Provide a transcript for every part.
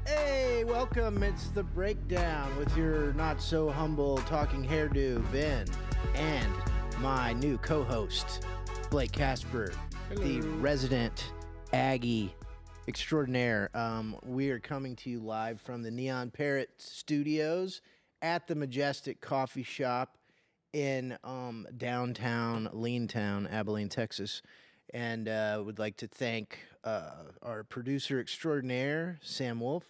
Hey, welcome. It's The Breakdown with your not-so-humble talking hairdo, Ben, and my new co-host, Blake Casper, the resident Aggie extraordinaire. We are coming to you live from the Neon Parrot Studios at the Majestic Coffee Shop in downtown Leantown, Abilene, Texas. And would like to thank our producer extraordinaire, Sam Wolf,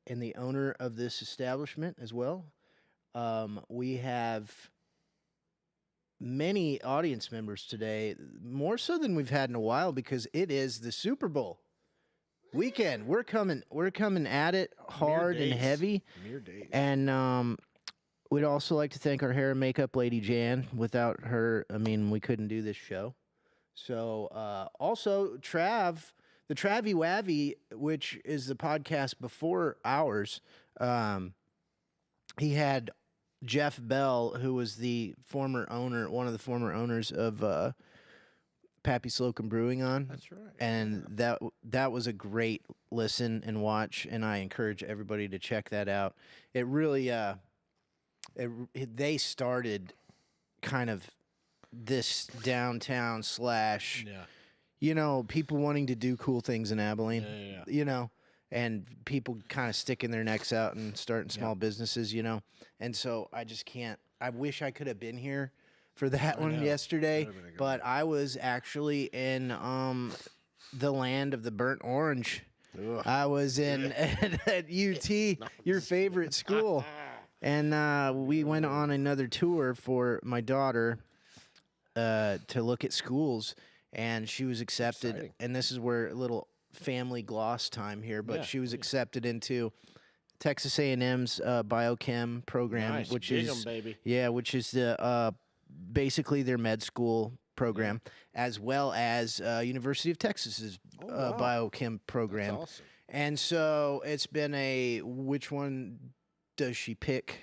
and the owner of this establishment as well. We have many audience members today, more so than we've had in a while, because it is the Super Bowl weekend. We're coming at it hard and heavy. Mere days. And we'd also like to thank our hair and makeup lady, Jan. Without her, I mean, we couldn't do this show. So also the Travy Wavy, which is the podcast before ours, he had Jeff Bell, who was one of the former owners of Pappy Slocum Brewing on. That's right. And that was a great listen and watch, and I encourage everybody to check that out. It really, they started kind of this downtown / people wanting to do cool things in Abilene, and people kind of sticking their necks out and starting small businesses, and so I wish I could have been here for that one yesterday, but I was actually in the land of the burnt orange. Ugh. I was at UT, your favorite school, and we went on another tour for my daughter to look at schools, and she was accepted. Exciting. And this is where a little family gloss time here, but she was accepted into Texas A&M's biochem program, Nice. which Dig is 'em, baby. which is the basically their med school program, as well as University of Texas's biochem program. That's awesome. And so it's been a which one does she pick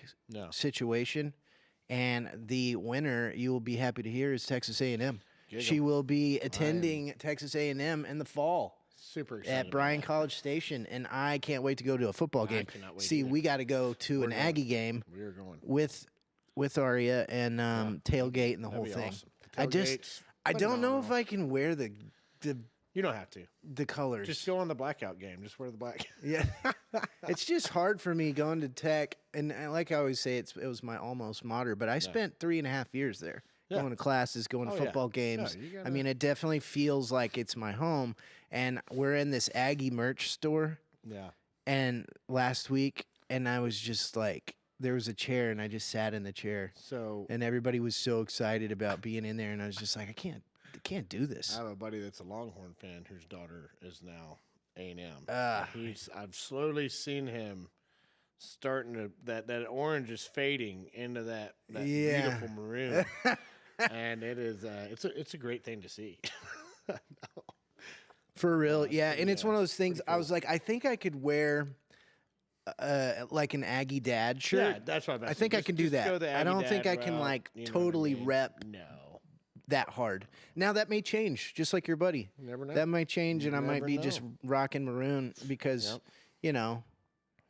situation. And the winner, you will be happy to hear, is Texas A&M. She will be attending Texas A&M in the fall. Super excited at Bryan College Station, and I can't wait to go to a football game. cannot wait See, either. we got to go to an Aggie game. We are going. with Aria and tailgate and the whole be thing. awesome. The I tailgate's don't know if phenomenal. I can wear the You don't have to. colors. Just go on the blackout game. Just wear the black. Yeah, it's just hard for me going to Tech, and like I always say, it was my almost mater, but I spent 3.5 years there, going to classes, going to football games. Yeah, you gotta- I mean, it definitely feels like it's my home, and we're in this Aggie merch store, Yeah. and last week, and I was just like, there was a chair, and I just sat in the chair, So and everybody was so excited about being in there, and I was just like, I can't do this. I have a buddy that's a Longhorn fan whose daughter is now A&M. Ah. I've slowly seen him starting to that orange is fading into that beautiful maroon, and it is it's a great thing to see. For real, yeah. And it's one of those things, I was like, I think I could wear like an Aggie dad shirt. Yeah, that's what I'm I think I can do Just go that. the I don't Aggie think I dad can route, like you know what I totally mean? rep No. that hard. Now that may change, just like your buddy. You never know. That might change, and I might never be know. just rocking maroon because,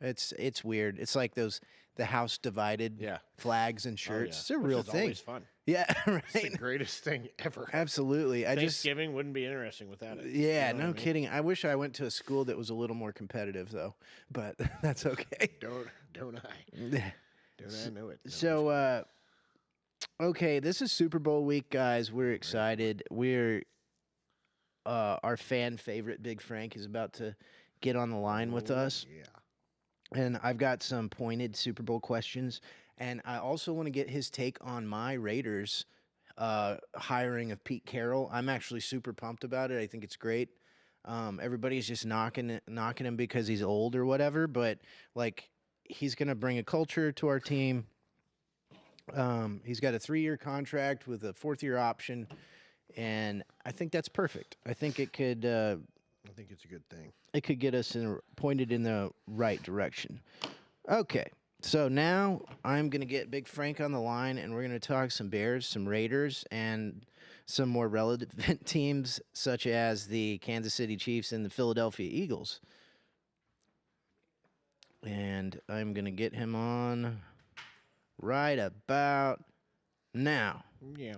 it's weird. It's like the house divided flags and shirts. It's a Which real is thing. always fun. Yeah, It's right. the greatest thing ever. Absolutely. Thanksgiving wouldn't be interesting without it. Yeah, You know no what I mean? kidding. I wish I went to a school that was a little more competitive, though. But that's okay. Don't I? Don't I know it? No, So, okay, this is Super Bowl week, guys. We're excited. We're our fan favorite, Big Frank, is about to get on the line with us. yeah. And I've got some pointed Super Bowl questions. And I also want to get his take on my Raiders hiring of Pete Carroll. I'm actually super pumped about it. I think it's great. Everybody's just knocking him because he's old or whatever. But, like, he's going to bring a culture to our team. He's got a 3-year contract with a 4th-year option. and I think that's perfect. I think it could I think it's a good thing. get us pointed in the right direction. Okay, so now I'm gonna get Big Frank on the line, and we're gonna talk some Bears, some Raiders, and some more relevant teams such as the Kansas City Chiefs and the Philadelphia Eagles. And I'm gonna get him on right about now. Yeah.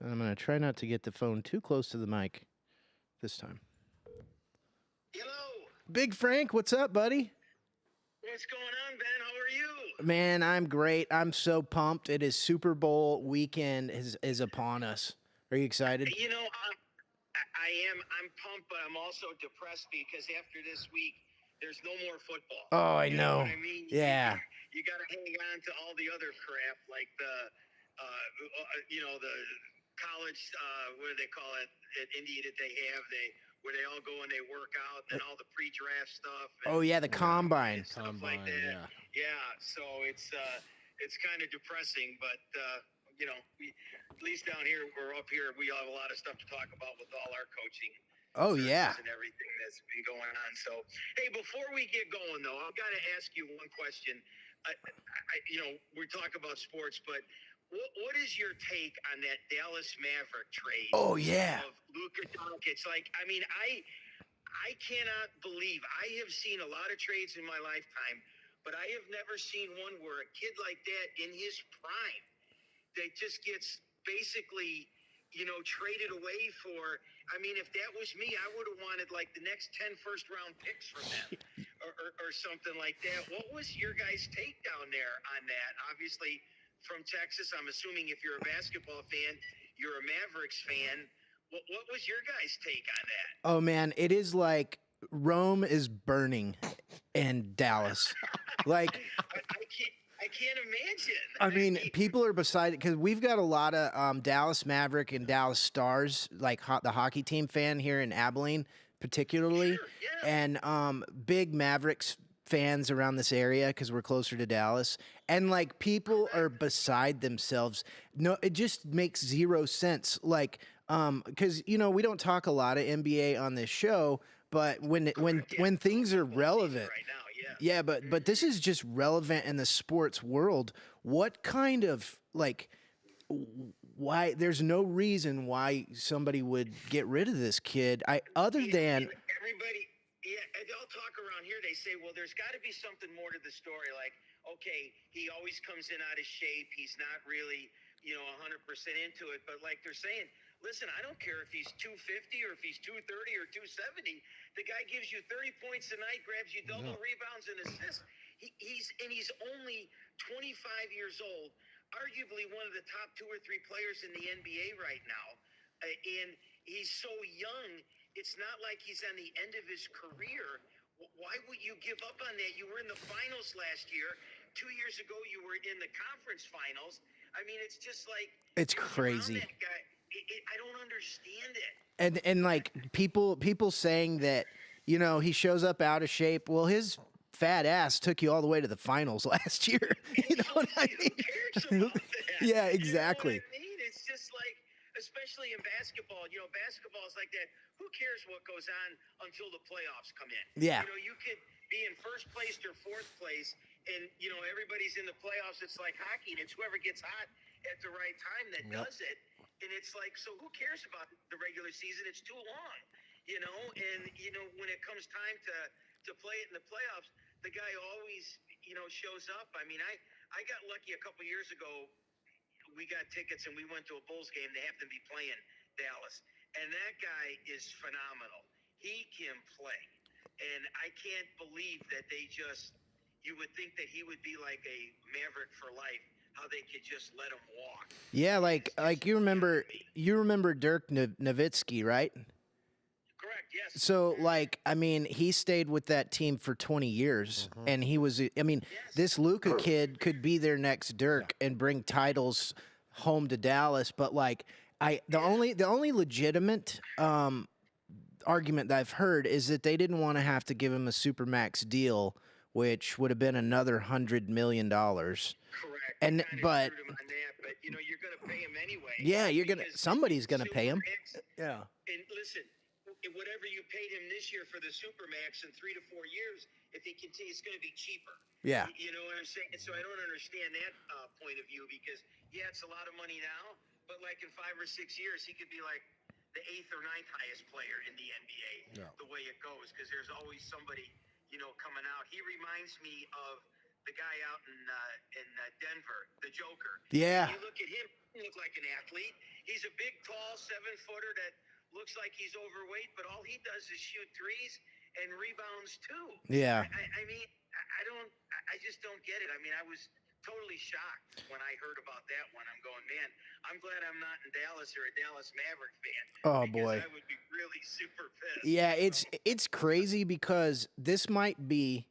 I'm going to try not to get the phone too close to the mic this time. Hello. Big Frank, what's up, buddy? What's going on, Ben? How are you? Man, I'm great. I'm so pumped. It is Super Bowl weekend is upon us. Are you excited? You know, I am. I'm pumped, but I'm also depressed because after this week, there's no more football. Oh, I You know. what I mean? Yeah. You got to hang on to all the other crap, like the college, what do they call it, at Indy that they have, where they all go and they work out, and all the pre-draft stuff. And, Oh, yeah, the combine. Stuff like that. Yeah. So it's kind of depressing, but at least down here, we're up here, we have a lot of stuff to talk about with all our coaching. Oh, yeah. And everything that's been going on. So, hey, before we get going, though, I've got to ask you one question. We talk about sports, but what is your take on that Dallas Maverick trade? Oh, yeah. Of Luka Doncic. I cannot believe. I have seen a lot of trades in my lifetime, but I have never seen one where a kid like that in his prime that just gets basically, traded away for. I mean, if that was me, I would have wanted like the next 10 first-round picks from them or something like that. What was your guys' take down there on that? Obviously, from Texas, I'm assuming if you're a basketball fan, you're a Mavericks fan. What was your guys' take on that? Oh, man, it is like Rome is burning in Dallas. Like, I can't imagine. I mean, people are beside it because we've got a lot of Dallas Maverick and Dallas Stars, like the hockey team fan here in Abilene, particularly, Sure, yeah. and big Mavericks fans around this area because we're closer to Dallas. And like people are beside themselves. No, it just makes zero sense. Like, because we don't talk a lot of NBA on this show, but when things are relevant. Right now. Yeah, but this is just relevant in the sports world. What kind of why? There's no reason why somebody would get rid of this kid. Other than everybody. Yeah, they all talk around here. They say, well, there's got to be something more to the story. Like, okay, he always comes in out of shape. He's not really 100% into it. But like they're saying, listen, I don't care if he's 250 or if he's 230 or 270. The guy gives you 30 points a night, grabs you double rebounds and assists. He's only 25 years old, arguably one of the top 2 or 3 players in the NBA right now. And he's so young. It's not like he's on the end of his career. Why would you give up on that? You were in the finals last year. 2 years ago, you were in the conference finals. I mean, it's just like it's crazy. That guy, I don't understand it. And like people saying that he shows up out of shape. Well, his fat ass took you all the way to the finals last year. You know what I mean? Who cares about that? Yeah, exactly. You know what I mean? It's just like, especially in basketball, basketball is like that. Who cares what goes on until the playoffs come in? Yeah. You could be in first place or fourth place, and everybody's in the playoffs. It's like hockey, and it's whoever gets hot at the right time that does it. And it's like, so who cares about the regular season? It's too long, And when it comes time to play it in the playoffs, the guy always shows up. I mean, I got lucky a couple years ago. We got tickets and we went to a Bulls game. They happened to be playing Dallas. And that guy is phenomenal. He can play. And I can't believe that you would think that he would be like a Maverick for life, how they could just let him walk. Yeah, like you remember Dirk Nowitzki, right? Correct, yes. So, he stayed with that team for 20 years, and he was. This Luka kid could be their next Dirk and bring titles home to Dallas. But the only legitimate argument that I've heard is that they didn't want to have to give him a supermax deal, which would have been another $100 million. Correct. And kind of but screwed him on that, but you're going to pay him anyway. yeah, because somebody's gonna pay him. Supermax, Yeah. and listen, whatever you paid him this year for the Supermax in 3 to 4 years, if he continues, it's going to be cheaper. Yeah. You know what I'm saying? So I don't understand that point of view because it's a lot of money now, but like in 5 or 6 years, he could be like the 8th or 9th highest player in the NBA. Yeah. The way it goes, because there's always somebody coming out. He reminds me of the guy out in Denver, the Joker. Yeah. You look at him, he looks like an athlete. He's a big, tall 7-footer that looks like he's overweight, but all he does is shoot threes and rebounds too. Yeah. I mean, I just don't get it. I mean, I was totally shocked when I heard about that one. I'm going, man, I'm glad I'm not in Dallas or a Dallas Maverick fan. Oh boy. I would be really super pissed. Yeah, it's crazy because this might be,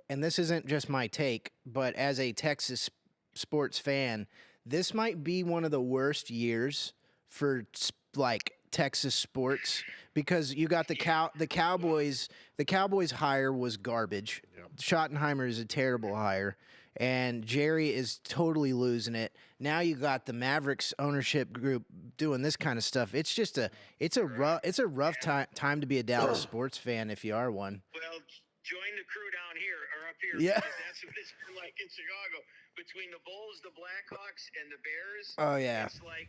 and this isn't just my take, but as a Texas sports fan, this might be one of the worst years for like Texas sports because you got the Cowboys. The Cowboys hire was garbage. Yep. Schottenheimer is a terrible hire, and Jerry is totally losing it. Now you got the Mavericks ownership group doing this kind of stuff. It's just it's a rough time to be a Dallas sports fan if you are one. Well, join the crew down here or up here. Yeah. Because that's what it's been like in Chicago. Between the Bulls, the Blackhawks, and the Bears. Oh yeah. It's like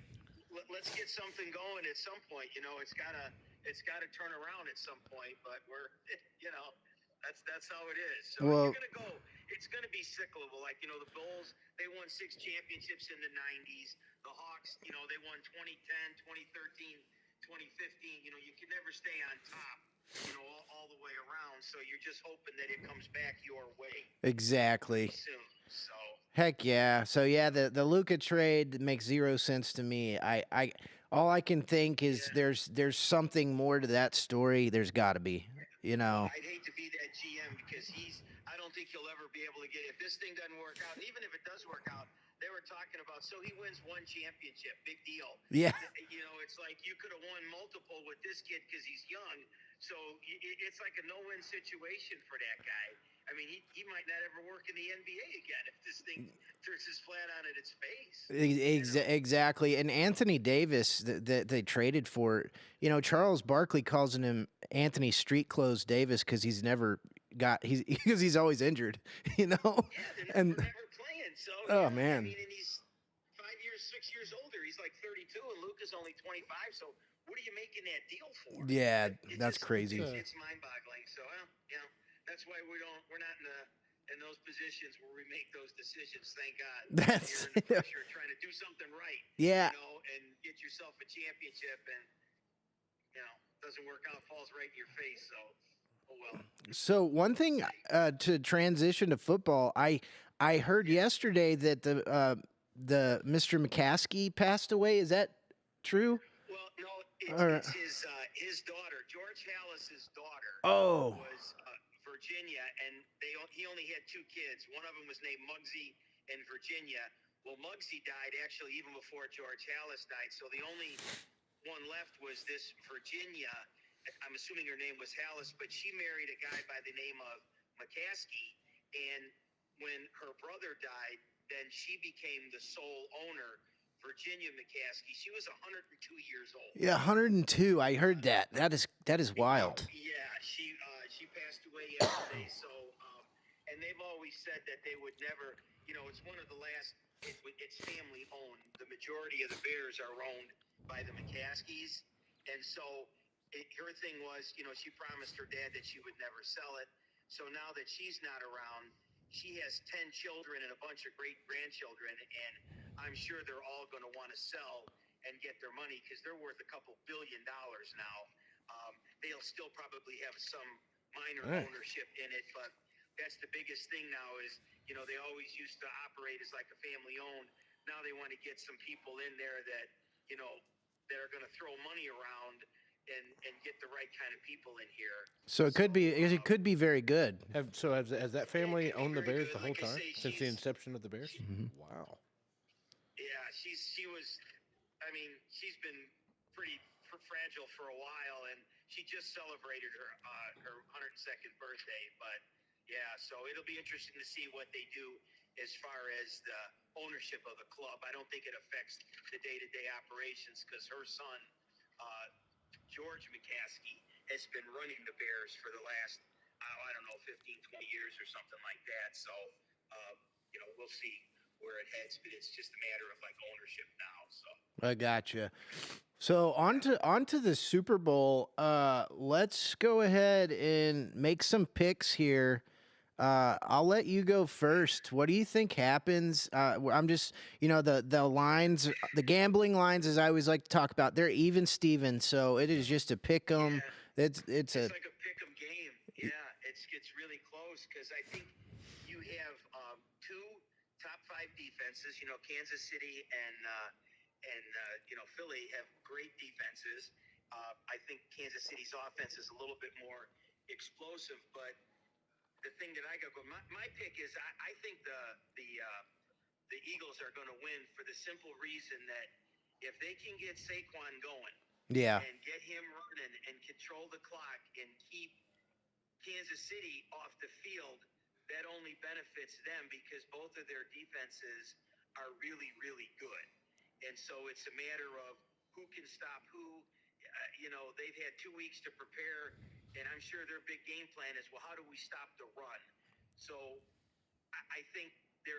let's get something going at some point. It's gotta turn around at some point. But we're that's how it is. So Well, you're gonna go. It's gonna be cyclical. Like the Bulls, they won 6 championships in the '90s. The Hawks, they won 2010, 2013, 2015. You can never stay on top. All the way around. So you're just hoping that it comes back your way. Exactly. Soon. So. Heck yeah. So yeah, the Luka trade makes zero sense to me. I all I can think is there's something more to that story. There's got to be. I'd hate to be that GM because I don't think he'll ever be able to get, if this thing doesn't work out, and even if it does work out, they were talking about, so he wins 1 championship, big deal. Yeah. It's like you could have won multiple with this kid because he's young. So it's like a no-win situation for that guy. I mean, he might not ever work in the NBA again if this thing turns his flat on its face. Exactly. And Anthony Davis that they traded for, Charles Barkley calls him Anthony Street Clothes Davis because he's always injured, Yeah, they're never playing. So oh man. I mean, and he's 5 years, 6 years older. He's like 32, and Luka's only 25. So what are you making that deal for? Yeah, that's crazy. It's mind-boggling. So that's why we're not in those positions where we make those decisions. Thank God. That's you're in the pressure trying to do something right. Yeah. And get yourself a championship, and doesn't work out, falls right in your face. So, oh well. So one thing to transition to football, I heard yesterday that the Mr. McCaskey passed away. Is that true? Well, no, it's his daughter, George Halas's daughter. Oh. Was Virginia, and he only had 2 kids. One of them was named Muggsy in Virginia. Well, Muggsy died actually even before George Halas died. So the only one left was this Virginia. I'm assuming her name was Halas, but she married a guy by the name of McCaskey. And when her brother died, then she became the sole owner, Virginia McCaskey. She was 102 years old. Yeah, 102. I heard that. That is wild. Yeah, she passed away yesterday. So, and they've always said that they would never. It's one of the last. It's family owned. The majority of the Bears are owned by the McCaskies, and so her thing was, she promised her dad that she would never sell it. So now that she's not around, she has 10 children and a bunch of great grandchildren, and I'm sure they're all going to want to sell and get their money because they're worth a couple $2 billion now. They'll still probably have some minor ownership in it, but that's the biggest thing now is, they always used to operate as like a family owned. Now they want to get some people in there that, that are going to throw money around and get the right kind of people in here. So it could be very good. Has that family owned the Bears the whole Like I time say, since the inception of the Bears? Mhm. Wow. Yeah, she was. I mean, she's been pretty fragile for a while, and she just celebrated her 102nd birthday. But yeah, so it'll be interesting to see what they do as far as the ownership of the club. I don't think it affects the day-to-day operations because her son, uh, George McCaskey, has been running the Bears for the last, I don't know, 15, 20 years or something like that. So, uh, we'll see where it heads, but it's just a matter of like ownership now. So I gotcha. So onto the Super Bowl. Let's go ahead and make some picks here. I'll let you go first. What do you think happens? I'm just, the lines, the gambling lines, as I always like to talk about, they're even Steven. So it is just a pick 'em. yeah, It's a like a pick 'em game. Yeah, it's really close because I think you have two top five defenses. Kansas City and Philly have great defenses. I think Kansas City's offense is a little bit more explosive, but the thing that I got going, my pick is I think the Eagles are going to win for the simple reason that if they can get Saquon going yeah, and get him running and control the clock and keep Kansas City off the field, that only benefits them because both of their defenses are really, really good. And so it's a matter of who can stop who. They've had 2 weeks to prepare, and I'm sure their big game plan is, well, how do we stop the run? So I think they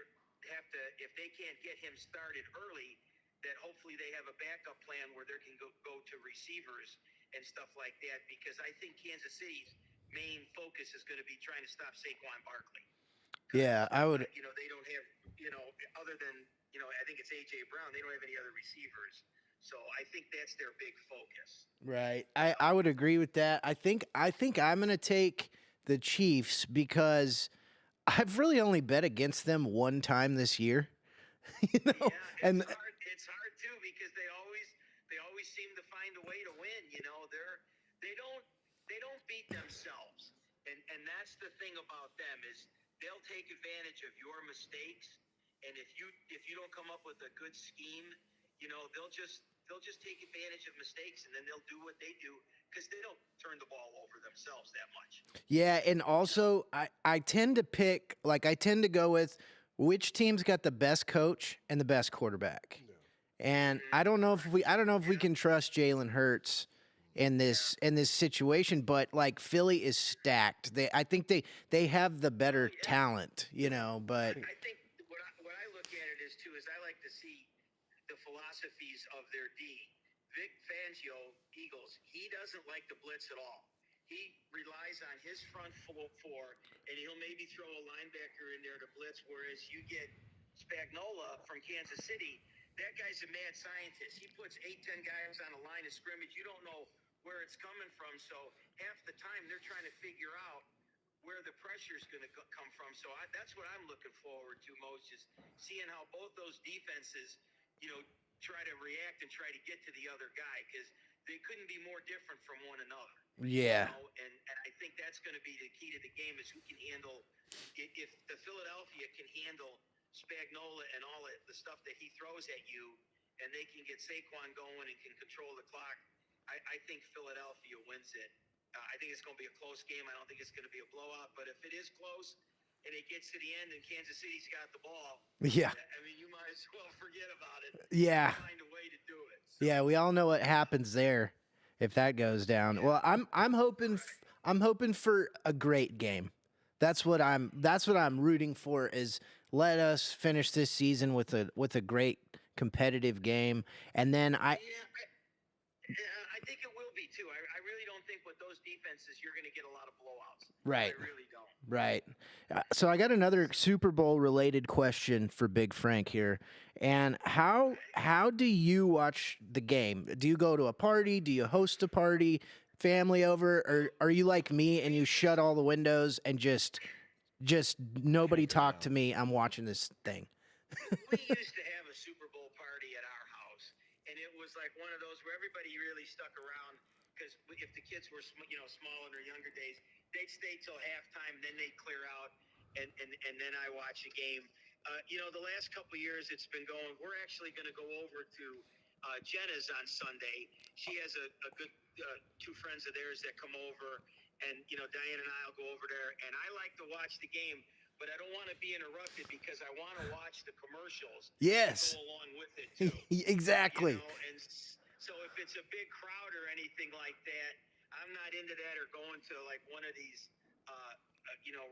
have to, if they can't get him started early, that hopefully they have a backup plan where they can go to receivers and stuff like that, because I think Kansas City's main focus is going to be trying to stop Saquon Barkley. yeah. I would. They don't have, other than, I think it's A.J. Brown, they don't have any other receivers. So I think that's their big focus. Right. I would agree with that. I think I'm gonna take the Chiefs because I've really only bet against them one time this year. Yeah, and it's hard too because they always seem to find a way to win. They don't beat themselves, and that's the thing about them is they'll take advantage of your mistakes, and if you don't come up with a good scheme, they'll just take advantage of mistakes, and then they'll do what they do because they don't turn the ball over themselves that much. yeah, and also I tend to pick I tend to go with which team's got the best coach and the best quarterback. And I don't know if we can trust Jalen Hurts in this situation, but like Philly is stacked. I think they have the better talent, but I think what I look at it is too is I like to see the philosophies of their D. Vic Fangio, Eagles, he doesn't like the blitz at all. He relies on his front four, and he'll maybe throw a linebacker in there to blitz, whereas you get Spagnola from Kansas City. That guy's a mad scientist. He puts 8, 10 guys on a line of scrimmage. You don't know where it's coming from, so half the time they're trying to figure out where the pressure is going to come from. So that's what I'm looking forward to most, is seeing how both those defenses, try to react and try to get to the other guy, because they couldn't be more different from one another. yeah. And I think that's going to be the key to the game is who can handle, if the Philadelphia can handle Spagnola and all the stuff that he throws at you, and they can get Saquon going and can control the clock, I think Philadelphia wins it. I think it's going to be a close game. I don't think it's going to be a blowout. But if it is close and it gets to the end and Kansas City's got the ball, Yeah. I mean, you might as well forget about it. Yeah. Find a way to do it. So, Yeah, we all know what happens there if that goes down. Yeah. Well, I'm hoping for a great game. That's what I'm rooting for, is let us finish this season with a great competitive game. And then Yeah, I think it will be too. I really don't think with those defenses you're going to get a lot of blowouts. Right. I really don't. Right. So I got another Super Bowl related question for Big Frank here. And how do you watch the game? Do you go to a party? Do you host a party? Family over? Or are you like me and you shut all the windows and just nobody talk to me? I'm watching this thing. We used to have a Super Bowl party at our house, and it was like one of those where everybody really stuck around, because if the kids were small in their younger days, they'd stay till halftime, then they'd clear out, and then I watch a game. The last couple of years it's been going. We're actually going to go over to Jenna's on Sunday. She has a good two friends of theirs that come over, and Diane and I'll go over there, and I like to watch the game but I don't want to be interrupted because I want to watch the commercials. Yes. And go along with it too. Exactly. You know, and so if it's a big crowd or anything like that, I'm not into that or going to like one of these,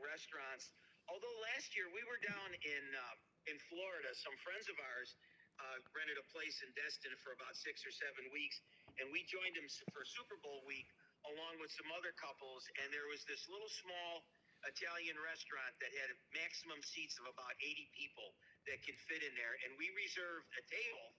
restaurants. Although last year we were down in Florida, some friends of ours rented a place in Destin for about 6 or 7 weeks, and we joined them for Super Bowl week along with some other couples. And there was this little small Italian restaurant that had maximum seats of about 80 people that could fit in there, and we reserved a table,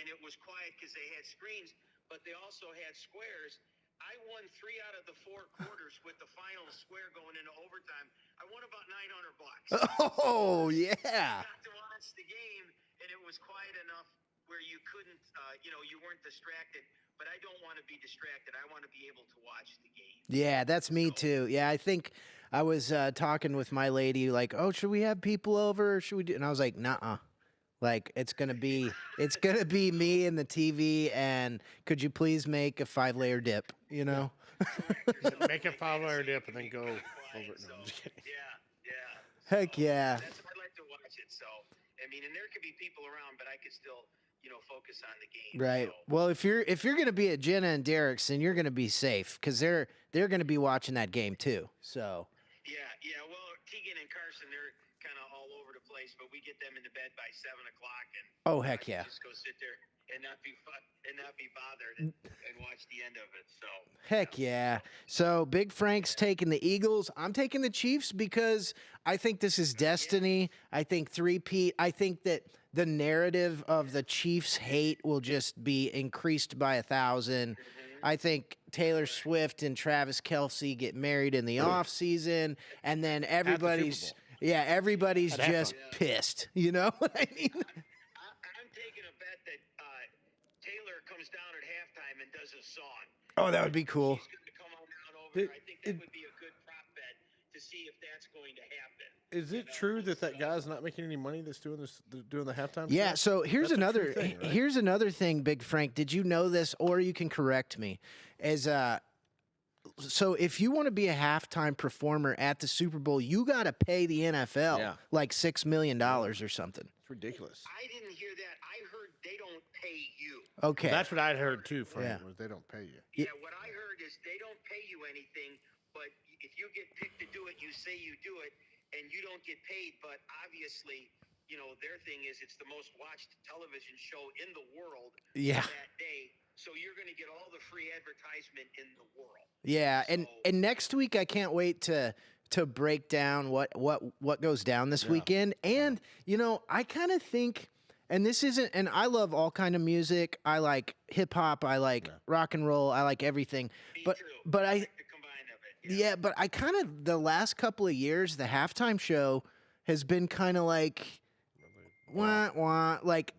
and it was quiet because they had screens, but they also had squares. I won 3 out of the 4 quarters with the final square going into overtime. I won about $900. Oh, So yeah. I got to watch the game, and it was quiet enough where you couldn't, you weren't distracted. But I don't want to be distracted. I want to be able to watch the game. Yeah, that's me too. Yeah, I think I was talking with my lady, like, oh, should we have people over? Or should we do? And I was like, nah. Like it's gonna be me and the TV, and could you please make a 5-layer dip? You know. Make a 5-layer dip and then go over it. No, I'm just kidding. Yeah. Heck yeah. That's I like to watch it. So I mean, and there could be people around, but I could still, focus on the game. Right. So. Well, if you're gonna be at Jenna and Derek's, then you're gonna be safe because they're gonna be watching that game too. So. Yeah. Well, Keegan and Carson, they're kind of all over the place, but we get them into bed by 7 o'clock, and oh heck yeah. Just go sit there and not be bothered and watch the end of it. So. Heck yeah. So Big Frank's taking the Eagles. I'm taking the Chiefs because I think this is destiny. I think three-peat. I think that the narrative of the Chiefs hate will just be increased by 1,000. I think Taylor Swift and Travis Kelce get married in the off season, and then everybody's just pissed. You know what I mean? I'm taking a bet that Taylor comes down at halftime and does a song. Oh, that would be cool. She's going to come on down over. I think that would be a good prop bet to see if that's going to happen. Is it true that guy's not making any money that's doing the halftime? Yeah, so here's That's another thing, right? here's another thing, Big Frank. Did you know this, or you can correct me? So if you want to be a halftime performer at the Super Bowl, you got to pay the NFL like $6 million or something. It's ridiculous. I didn't hear that. I heard they don't pay you. Okay. Well, that's what I'd heard too, Frank, was they don't pay you. Yeah, what I heard is they don't pay you anything, but if you get picked to do it, you say you do it, and you don't get paid. But obviously, their thing is it's the most watched television show in the world that day. So you're going to get all the free advertisement in the world. Yeah, and next week I can't wait to break down what goes down this weekend. And I kind of think, and this isn't, and I love all kind of music. I like hip hop. I like rock and roll. I like everything. Me but too. but I I like the combine of it. but I kind of the last couple of years the halftime show has been kind of like wah like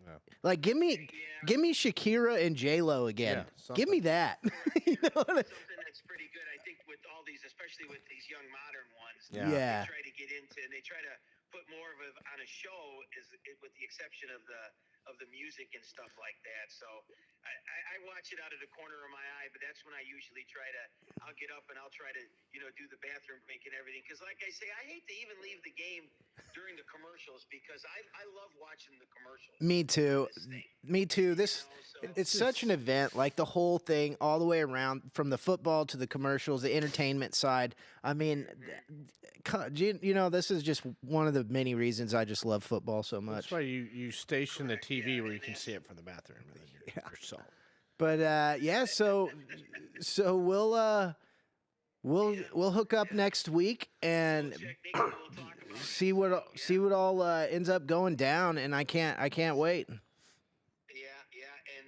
give me Shakira and J-Lo again. Give me that. Something that's pretty good. I think with all these, especially with these young modern ones, Yeah. they try to get into, and they try to put more of it on a show, with the exception of the music and stuff like that. So I watch it out of the corner of my eye, but that's when I usually I'll get up and I'll try to do the bathroom break and everything. Because like I say, I hate to even leave the game during the commercials because I love watching the commercials. Me too. It's such an event, like the whole thing, all the way around, from the football to the commercials, the entertainment side. I mean, this is just one of the many reasons I just love football so much. That's why you station the TV where you can see it from the bathroom. Yourself. But so we'll hook up next week and see what all ends up going down, and I can't wait. Yeah, and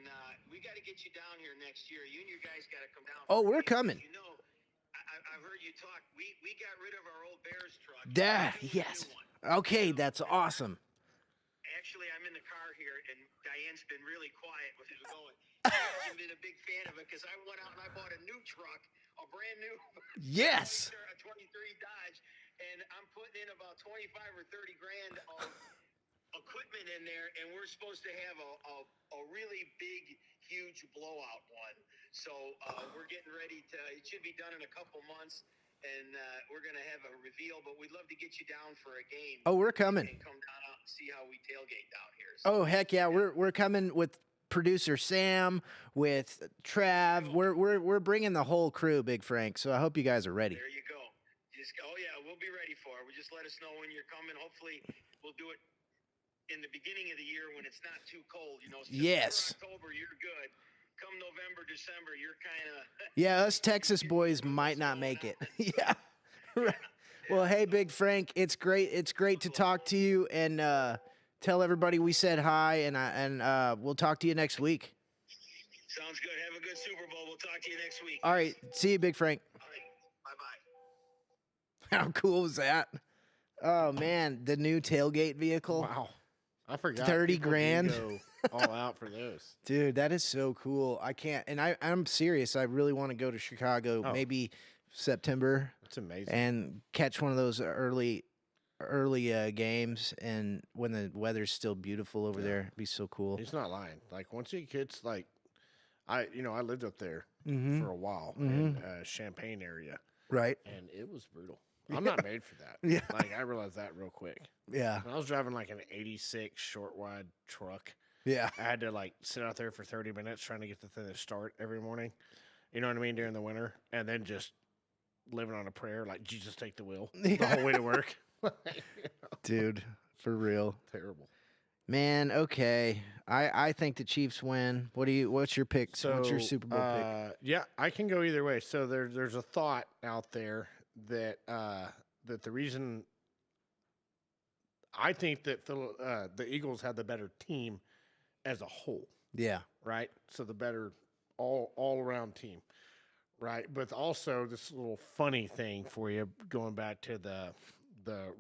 we got to get you down here next year. You and your guys got to come down. Oh, we're coming. I've heard you talk. We got rid of our old Bears truck. Yes. Okay, that's awesome. Actually, I'm in the car here, and Diane's been really quiet with it going. She hasn't been a big fan of it because I went out and I bought a new truck, a brand new Yes. a 23 Dodge, and I'm putting in about 25 or 30 grand of equipment in there, and we're supposed to have a really big, huge blowout one. So we're getting ready to. It should be done in a couple months, and we're going to have a reveal, but we'd love to get you down for a game. Oh, we're coming. And come down out and see how we tailgate down here. So, Oh, heck yeah. We're coming with producer Sam, with Trav. We're bringing the whole crew, Big Frank. So I hope you guys are ready. there you go. Oh yeah, we'll be ready for it. Just let us know when you're coming. Hopefully, we'll do it in the beginning of the year when it's not too cold. Yes. October, you're good. Come November, December, you're kind of. Yeah, us Texas boys might not make it. Yeah. Right. Well, hey, Big Frank, it's great. It's great to talk to you, and tell everybody we said hi, and we'll talk to you next week. Sounds good. Have a good Super Bowl. We'll talk to you next week. All right. See you, Big Frank. All right. Bye-bye. How cool was that? Oh man, the new tailgate vehicle. Wow. I forgot. 30 people grand. do go all out for those. Dude, that is so cool. I can't, and I'm serious. I really want to go to Chicago, maybe September. That's amazing. And catch one of those early games, and when the weather's still beautiful over there, it'd be so cool. He's not lying. Like once he gets like, I lived up there Mm-hmm. for a while in Champaign area, Right? and it was brutal. I'm not made for that. Yeah. Like I realized that real quick. Yeah. When I was driving like an '86 short wide truck, Yeah. I had to like sit out there for 30 minutes trying to get the thing to start every morning. You know what I mean? During the winter, and then just living on a prayer, like Jesus take the wheel the whole way to work. Dude, for real. Terrible. Man, okay. I think the Chiefs win. What's your pick? What's your Super Bowl pick? Yeah, I can go either way. So there's a thought out there that that the reason I think that the Eagles have the better team as a whole, Yeah. right? So the better all around team, right? But also this little funny thing for you, going back to the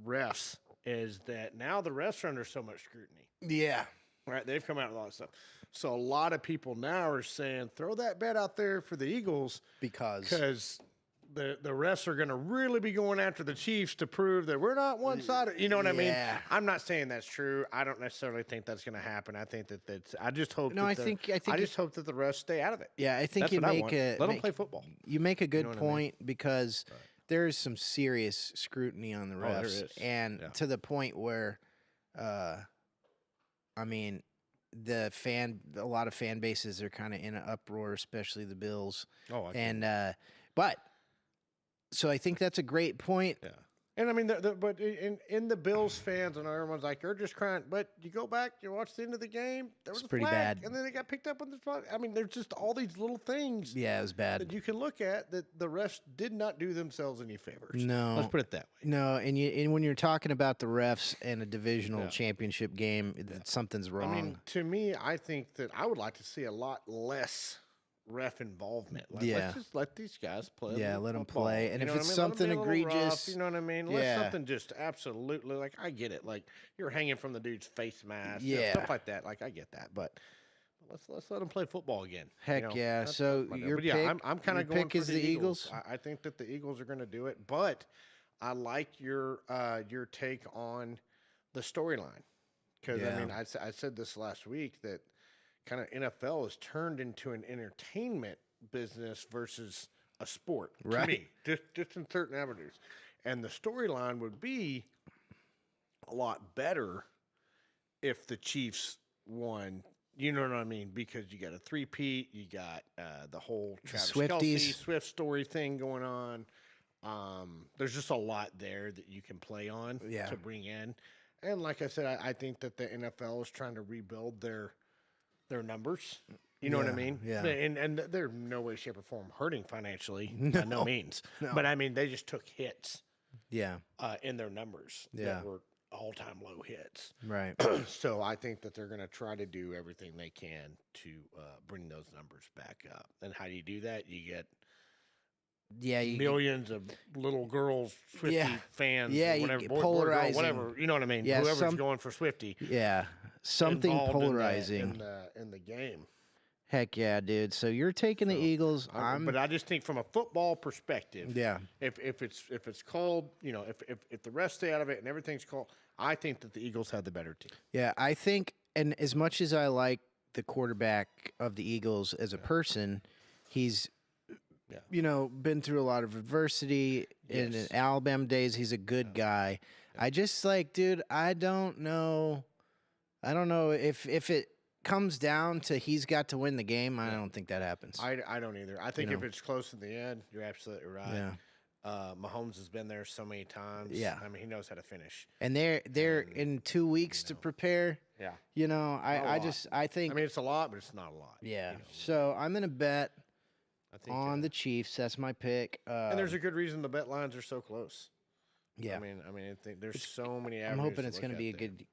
refs, is that now the refs are under so much scrutiny. Yeah. Right, they've come out with a lot of stuff. So a lot of people now are saying, throw that bet out there for the Eagles because the refs are going to really be going after the Chiefs to prove that we're not one-sided. You know what I mean? I'm not saying that's true. I don't necessarily think that's going to happen. I think that's. I just hope. No, that I think I just hope that the refs stay out of it. Yeah, I think That's you what I make want. a Let them play football. You make a good know what I mean? point because there's some serious scrutiny on the Oh, there refs, is. and Yeah. to the point where, I mean, a lot of fan bases are kind of in an uproar, especially the Bills, Oh, but so I think that's a great point. yeah. And I mean, but in the Bills fans and everyone's like, you're just crying. But you go back, you watch the end of the game, there was It's a pretty flag, bad. and then they got picked up on the spot. I mean, there's just all these little things Yeah, it was bad. that you can look at that the refs did not do themselves any favors. No. Let's put it that way. No, and when you're talking about the refs and a divisional championship game, something's wrong. I mean, to me, I think that I would like to see a lot less ref involvement. Like, Yeah. let's just let these guys play. Yeah, let 'em football. play. And You if know what it's I mean? something Let 'em be a little rough, egregious, you know what I mean? yeah. Let something just absolutely, like, I get it. Like, you're hanging from the dude's face mask. Yeah. Stuff like that. Like, I get that. But let's let them play football again. Heck yeah. So your but yeah, pick, I'm kind your of going pick for is the the Eagles? I think that the Eagles are going to do it, but I like your take on the storyline because I Yeah. mean I said this last week that kind of NFL has turned into an entertainment business versus a sport Right. to me, just in certain avenues, and the storyline would be a lot better if the Chiefs won. You know what I mean? Because you got a three-peat, you got the whole Travis Swifties. Kelce, Swift story thing going on. There's just a lot there that you can play on Yeah. to bring in. And like I said, I think that the NFL is trying to rebuild their numbers. You know what I Yeah, mean? yeah. And they're no way, shape, or form hurting financially by no means. No. But I mean, they just took hits Yeah, in their numbers Yeah. that were all-time low hits. right. So I think that they're going to try to do everything they can to bring those numbers back up. And how do you do that? You get Yeah, you millions of little girls, Swifty Yeah. fans, Yeah, or you whatever, get boy, girl, polarizing. whatever. You know what I mean? Yeah, Whoever's going for Swifty, yeah, something involved polarizing. in the game. Heck yeah, dude. So you're taking the Eagles. But I just think from a football perspective, Yeah. if it's called, if the rest stay out of it and everything's called, I think that the Eagles have the better team. Yeah, I think, and as much as I like the quarterback of the Eagles as a person, he's you know, been through a lot of adversity in Alabama days. He's a good guy. I just like, dude, I don't know if it comes down to he's got to win the game. I don't think that happens. I don't either. I think if it's close in the end, you're absolutely right. Yeah. Mahomes has been there so many times. Yeah. I mean, he knows how to finish. And they're in 2 weeks to prepare. Yeah. You know, I think. I mean, it's a lot, but it's not a lot. Yeah. You know? So I'm gonna bet on the Chiefs. That's my pick. And there's a good reason the bet lines are so close. Yeah. I mean, I think there's so many avenues. I'm hoping it's gonna be a good.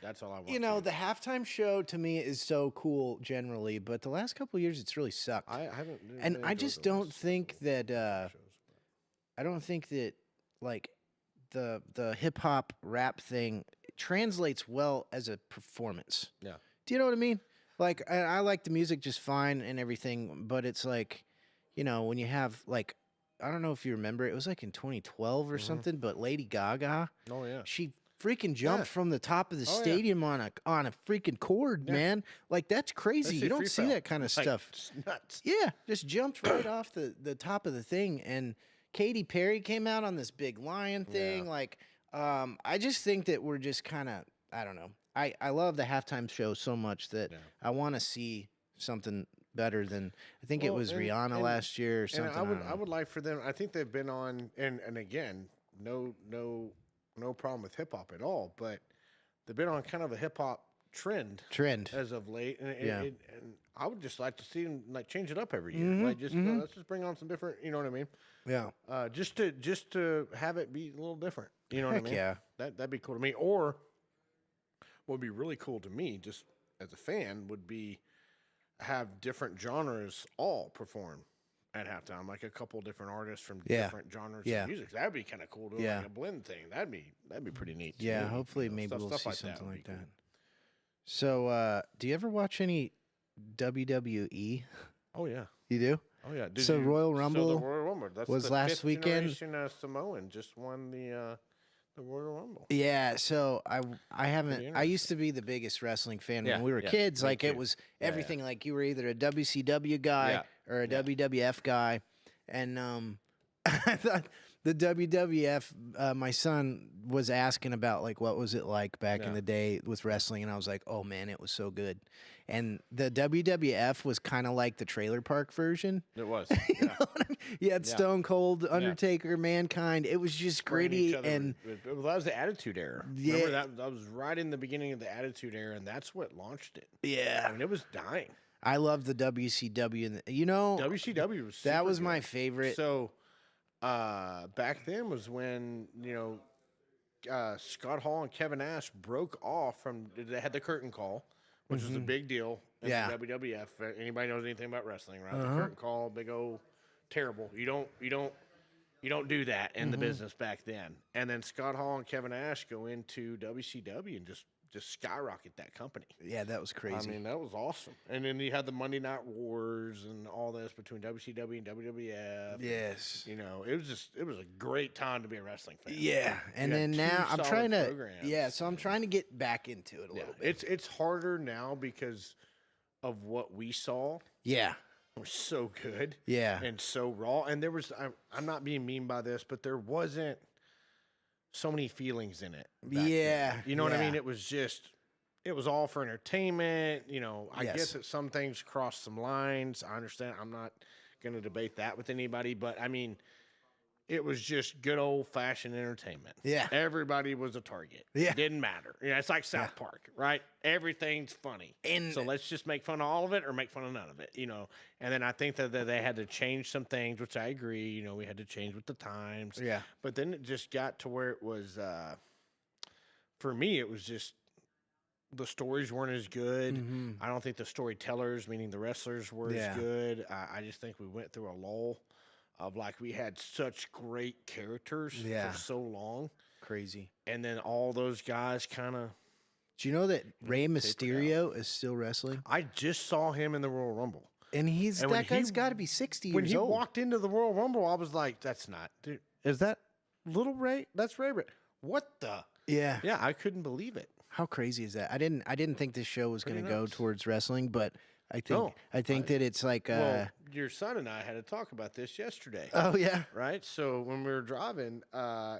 That's all I want. You know, the halftime show to me is so cool generally, but the last couple of years it's really sucked. I haven't. And I just don't think that. I don't think that like the hip hop rap thing translates well as a performance. Yeah. Do you know what I mean? Like I like the music just fine and everything, but it's like, you know, when you have like, I don't know if you remember, it was like in 2012 or something, but Lady Gaga. Oh yeah. She freaking jumped from the top of the stadium on a freaking cord, man. Like that's crazy. You don't see that kind of stuff. It's nuts. Yeah, just jumped right off the top of the thing. And Katy Perry came out on this big lion thing. Yeah. Like, I just think that we're just kind of, I don't know. I love the halftime show so much that I want to see something better than, I think it was Rihanna last year or something. And I would like for them, I think they've been on, and again, no problem with hip hop at all, but they've been on kind of a hip hop trend as of late. And I would just like to see them like change it up every year. Like let's just bring on some different, you know what I mean? Yeah. Just to have it be a little different. You know what I mean? Yeah. That'd be cool to me. Or what would be really cool to me, just as a fan, would be have different genres all perform at halftime, like a couple different artists from different genres of music. That'd be kind of cool to like a blend thing. That'd be pretty neat. Yeah, hopefully maybe we'll see something like that. Cool. So, do you ever watch any WWE? Oh yeah, you do. Oh yeah. Royal Rumble. So the Royal Rumble was last weekend. Samoan just won the Royal Rumble. Yeah. So I haven't. I used to be the biggest wrestling fan when we were kids. Like it was everything. Like you were either a WCW guy or a WWF guy, and I thought the WWF. My son was asking about like what was it like back in the day with wrestling, and I was like, oh man, it was so good. And the WWF was kind of like the trailer park version. It was. You know what I mean? You had Stone Cold, Undertaker, Mankind. It was just gritty. And that was the Attitude Era. Yeah. Remember that was right in the beginning of the Attitude Era, and that's what launched it. Yeah. I mean, it was dying. I love the WCW. And you know, WCW was that was my favorite. So back then was when, you know, Scott Hall and Kevin Nash broke off from, they had the curtain call, which was a big deal in the WWF. Anybody knows anything about wrestling, right? The curtain call, big old terrible. You don't do that in the business back then. And then Scott Hall and Kevin Nash go into WCW and just skyrocket that company. Yeah, that was crazy. I mean, that was awesome. And then you had the Monday Night Wars and all this between WCW and WWF. Yes. And, you know, it was a great time to be a wrestling fan. Yeah. And then now I'm trying to so I'm trying to get back into it a little bit. It's harder now because of what we saw. Yeah. It was so good. Yeah. And so raw. And there was, I'm not being mean by this, but there wasn't so many feelings in it. Yeah. You know what I mean? It was all for entertainment. You know, I guess that some things cross some lines. I understand. I'm not going to debate that with anybody, but I mean, it was just good old fashioned entertainment. Yeah. Everybody was a target. Yeah. It didn't matter. You know, it's like South Park, right? Everything's funny. And so let's just make fun of all of it or make fun of none of it, you know? And then I think that they had to change some things, which I agree. You know, we had to change with the times. Yeah. But then it just got to where it was, for me, it was just, the stories weren't as good. I don't think the storytellers, meaning the wrestlers, were as good. I just think we went through a lull of like we had such great characters for so long. Crazy. And then all those guys kind of... Do you know that Rey Mysterio is still wrestling? I just saw him in the Royal Rumble. And that guy's got to be 60 years old. When he walked into the Royal Rumble, I was like, that's not... Dude, is that little Ray? That's Ray. What the... Yeah. Yeah, I couldn't believe it. How crazy is that? I didn't think this show was going to go towards wrestling, but I think that it's like well, your son and I had to talk about this yesterday. Oh yeah. Right? So when we were driving,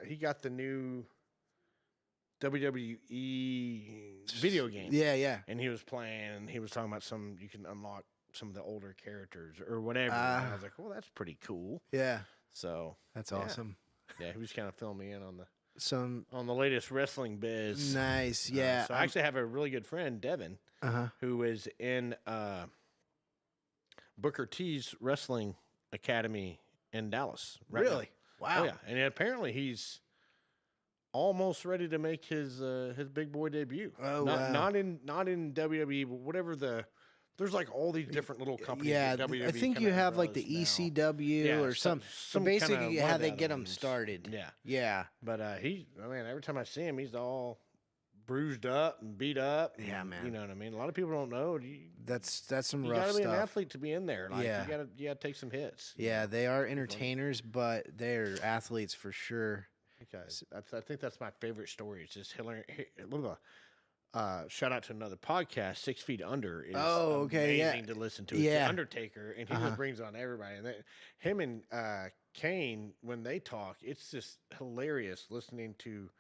he got the new WWE video game. Yeah, yeah. And he was playing, and he was talking about you can unlock some of the older characters or whatever. And I was like, well, that's pretty cool. Yeah. So that's awesome. Yeah, he was kind of filling me in on the latest wrestling biz. Nice. Yeah. So I actually have a really good friend, Devin, who is in Booker T's wrestling academy in Dallas. Really? Now. Wow. Oh, yeah. And apparently he's almost ready to make his big boy debut. Oh, not in WWE, but whatever there's like all these different little companies. Yeah, WWE I think you have like the now. ECW or some basically how they get them items. started. Yeah. Yeah. But every time I see him, he's all bruised up and beat up. Yeah, man. You know what I mean? A lot of people don't know. That's some you rough gotta stuff. be an athlete to be in there. Like, yeah. You gotta take some hits. Yeah, they are entertainers, but they're athletes for sure. Because I think that's my favorite story. It's just Hillary. Shout out to another podcast, 6 Feet Under. Is amazing to listen to. It's The Undertaker, and he just brings on everybody. And him and Kane, when they talk, it's just hilarious listening to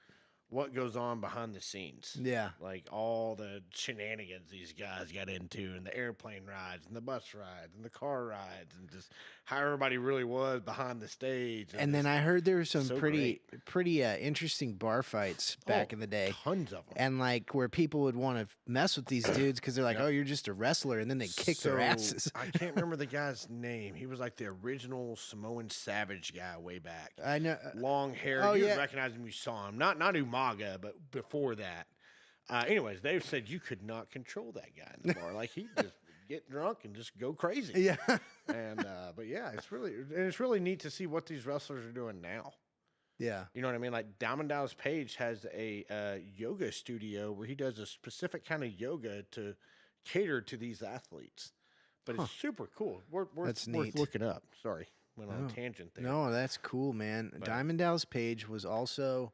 what goes on behind the scenes. Yeah. Like all the shenanigans these guys got into, and the airplane rides, and the bus rides, and the car rides, and just how everybody really was behind the stage. And then I heard there were some pretty interesting bar fights back in the day. Tons of them. And like where people would want to mess with these dudes because they're like, oh, you're just a wrestler. And then they kick their asses. I can't remember the guy's name. He was like the original Samoan Savage guy way back. I know. Long hair. Oh, you would recognize him. You saw him. Not Umaga, but before that. Anyways, they said you could not control that guy in the bar. Like he just get drunk and just go crazy. Yeah. And but yeah, it's really neat to see what these wrestlers are doing now. Yeah. You know what I mean? Like Diamond Dallas Page has a yoga studio where he does a specific kind of yoga to cater to these athletes. But it's super cool. Worth looking up. Sorry, went on a tangent there. No, that's cool, man. But Diamond Dallas Page was also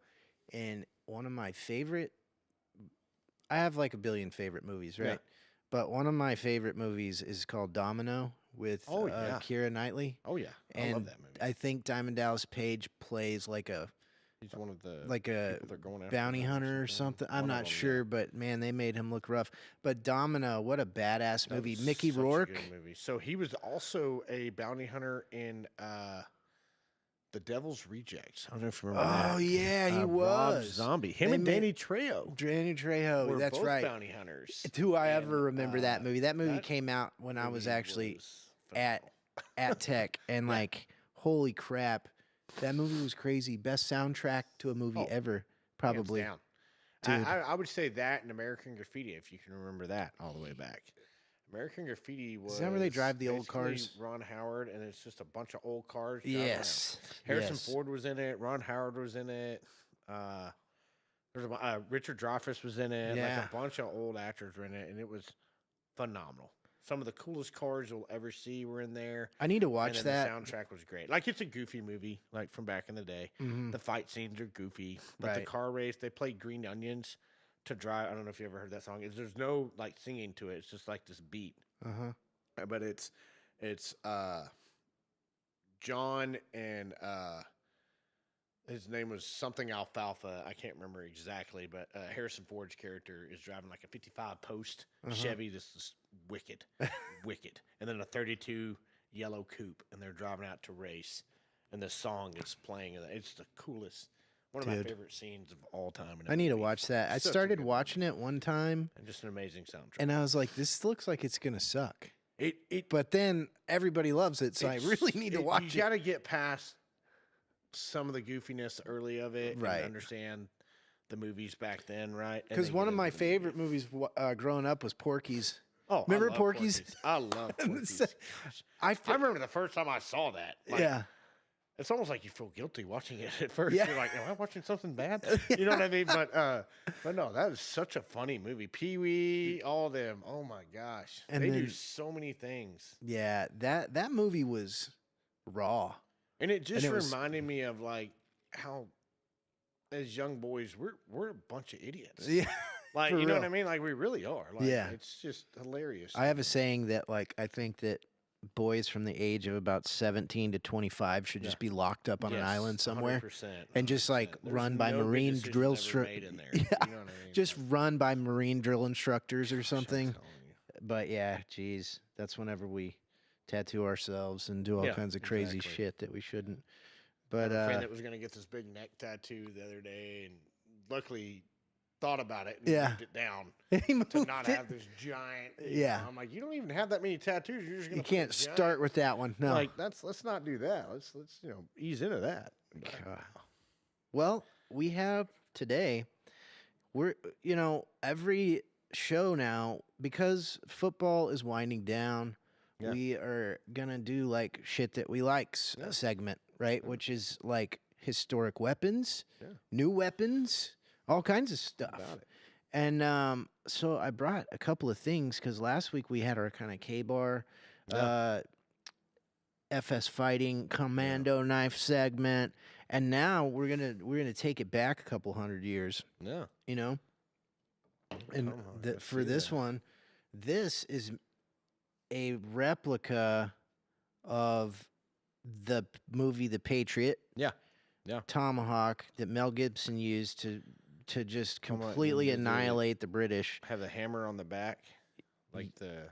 in one of my favorite. I have like a billion favorite movies, right? Yeah. But one of my favorite movies is called Domino with Keira Knightley. Oh yeah, I love that movie. I think Diamond Dallas Page plays like he's one of the bounty hunter or something. I'm not sure, but man, they made him look rough. But Domino, what a badass movie! Mickey Rourke. A good movie. So he was also a bounty hunter in The Devil's Rejects. I don't know if you remember that. Oh yeah, he was Rob Zombie. Him and Danny Trejo. Danny Trejo, that's both right. Bounty hunters. Do I ever remember that movie? That movie came out when I was actually at Tech, and like, holy crap, that movie was crazy. Best soundtrack to a movie ever, probably. Hands down. I would say that and American Graffiti, if you can remember that all the way back. American Graffiti was. Is that where they drive the old cars? Ron Howard, and it's just a bunch of old cars. Yes. Harrison Ford was in it. Ron Howard was in it. Richard Dreyfuss was in it. Yeah. Like a bunch of old actors were in it, and it was phenomenal. Some of the coolest cars you'll ever see were in there. I need to watch that. The soundtrack was great. Like, it's a goofy movie, like from back in the day. Mm-hmm. The fight scenes are goofy, but the car race, they played Green Onions to drive. I don't know if you ever heard that song. There's no like singing to it. It's just like this beat. But it's John and his name was something Alfalfa. I can't remember exactly, but Harrison Ford's character is driving like a 55 post Chevy. This is wicked. And then a 32 yellow coupe, and they're driving out to race, and the song is playing. It's the coolest. One of my favorite scenes of all time. I need to watch that. I started watching it one time. And just an amazing soundtrack. And I was like, this looks like it's going to suck. But then everybody loves it, so I really need to watch it. You got to get past some of the goofiness early of it. Right. And understand the movies back then, right? Because one of my favorite movies growing up was Porky's. Oh, remember Porky's? I love Porky's. I remember the first time I saw that. Like, it's almost like you feel guilty watching it at first. You're like, am I watching something bad? You know what I mean? But no, that is such a funny movie. Pee-wee, all of them. Oh my gosh. And they do so many things. Yeah, that movie was raw. And it just reminded me of like how as young boys we're a bunch of idiots. Yeah. Like, For you know real. what I mean? Like, we really are. Like, it's just hilarious. I have a saying that, like, I think that boys from the age of about 17 to 25 should just be locked up on an island somewhere 100%, and just, like, There's run by no good marine decisions drill ever made in there. Yeah, You know what I mean? just run by marine drill instructors or I'm something. telling you. But, yeah, geez, that's whenever we tattoo ourselves and do all kinds of crazy shit that we shouldn't. But I had a friend that was going to get this big neck tattoo the other day, and luckily thought about it and moved it down to not have this giant. You know, I'm like, you don't even have that many tattoos. You're just going to. You can't start with that one. No, like let's not do that. Let's ease into that. Well, we have today. We're every show now, because football is winding down. We are gonna do like shit that we like segment, right? Which is like historic weapons, new weapons, all kinds of stuff. And so I brought a couple of things because last week we had our kind of K-bar, FS fighting commando knife segment, and now we're gonna take it back a couple hundred years. Yeah, you know. And for this one, this is a replica of the movie The Patriot. Yeah. Tomahawk that Mel Gibson used to just completely annihilate the British. Have the hammer on the back, like the.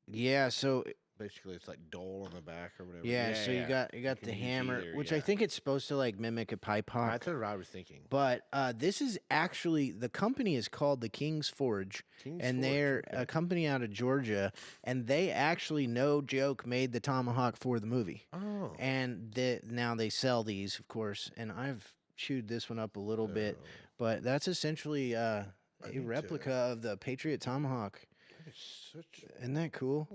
Yeah, so basically it's like Dole on the back or whatever. Yeah, so you got the hammer, either, which I think it's supposed to like mimic a pipe hawk. That's what I was thinking. But this is actually, the company is called the King's Forge, they're a company out of Georgia, and they actually, no joke, made the Tomahawk for the movie. Oh. And now they sell these, of course, and I've chewed this one up a little bit, but that's essentially a replica of the Patriot Tomahawk. Isn't that cool?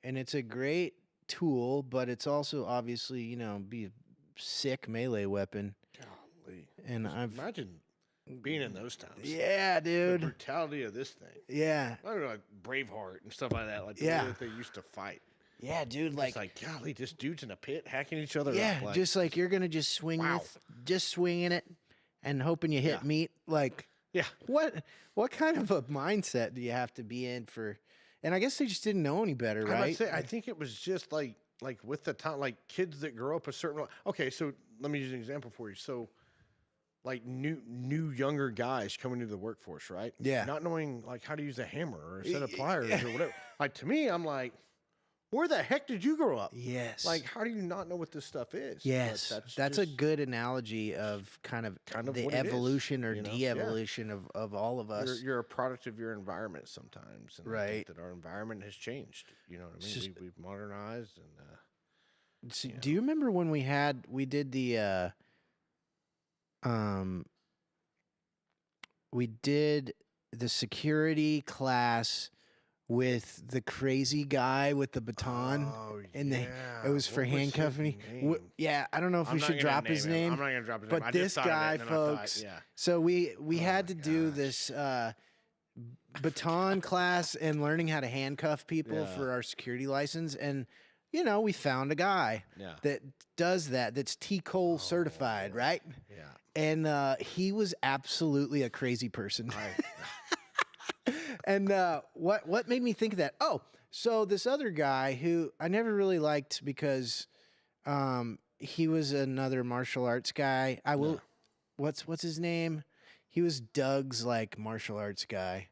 And it's a great tool, but it's also obviously, be a sick melee weapon. Golly. And imagine being in those times. Yeah, dude. The brutality of this thing. Yeah. I don't know, like Braveheart and stuff like that. Like the way that they used to fight. Yeah, dude. It's like, golly, just dudes in a pit hacking each other up. Yeah, just like you're gonna just swing just swinging it and hoping you hit meat. Like, what kind of a mindset do you have to be in for? And I guess they just didn't know any better, right? I think it was just like with the time, like kids that grow up a certain way. Okay, so let me use an example for you. So, like new younger guys coming into the workforce, right? Yeah. Not knowing like how to use a hammer or a set of pliers or whatever. Like to me, I'm like, where the heck did you grow up? Yes. Like, how do you not know what this stuff is? Yes. That's a good analogy of kind of the evolution or de-evolution of all of us. You're a product of your environment sometimes. And I think that our environment has changed. You know what I mean? We've modernized. And do you remember when we did the security class with the crazy guy with the baton, it was for handcuffing. I don't know if we should drop his name. I'm not gonna drop his name. But this guy, folks. So we had to do this baton class and learning how to handcuff people for our security license, and we found a guy that does that. That's T. Cole certified, right? Yeah. And he was absolutely a crazy person. And what made me think of that? Oh, so this other guy who I never really liked because he was another martial arts guy. What's his name? He was Doug's like martial arts guy.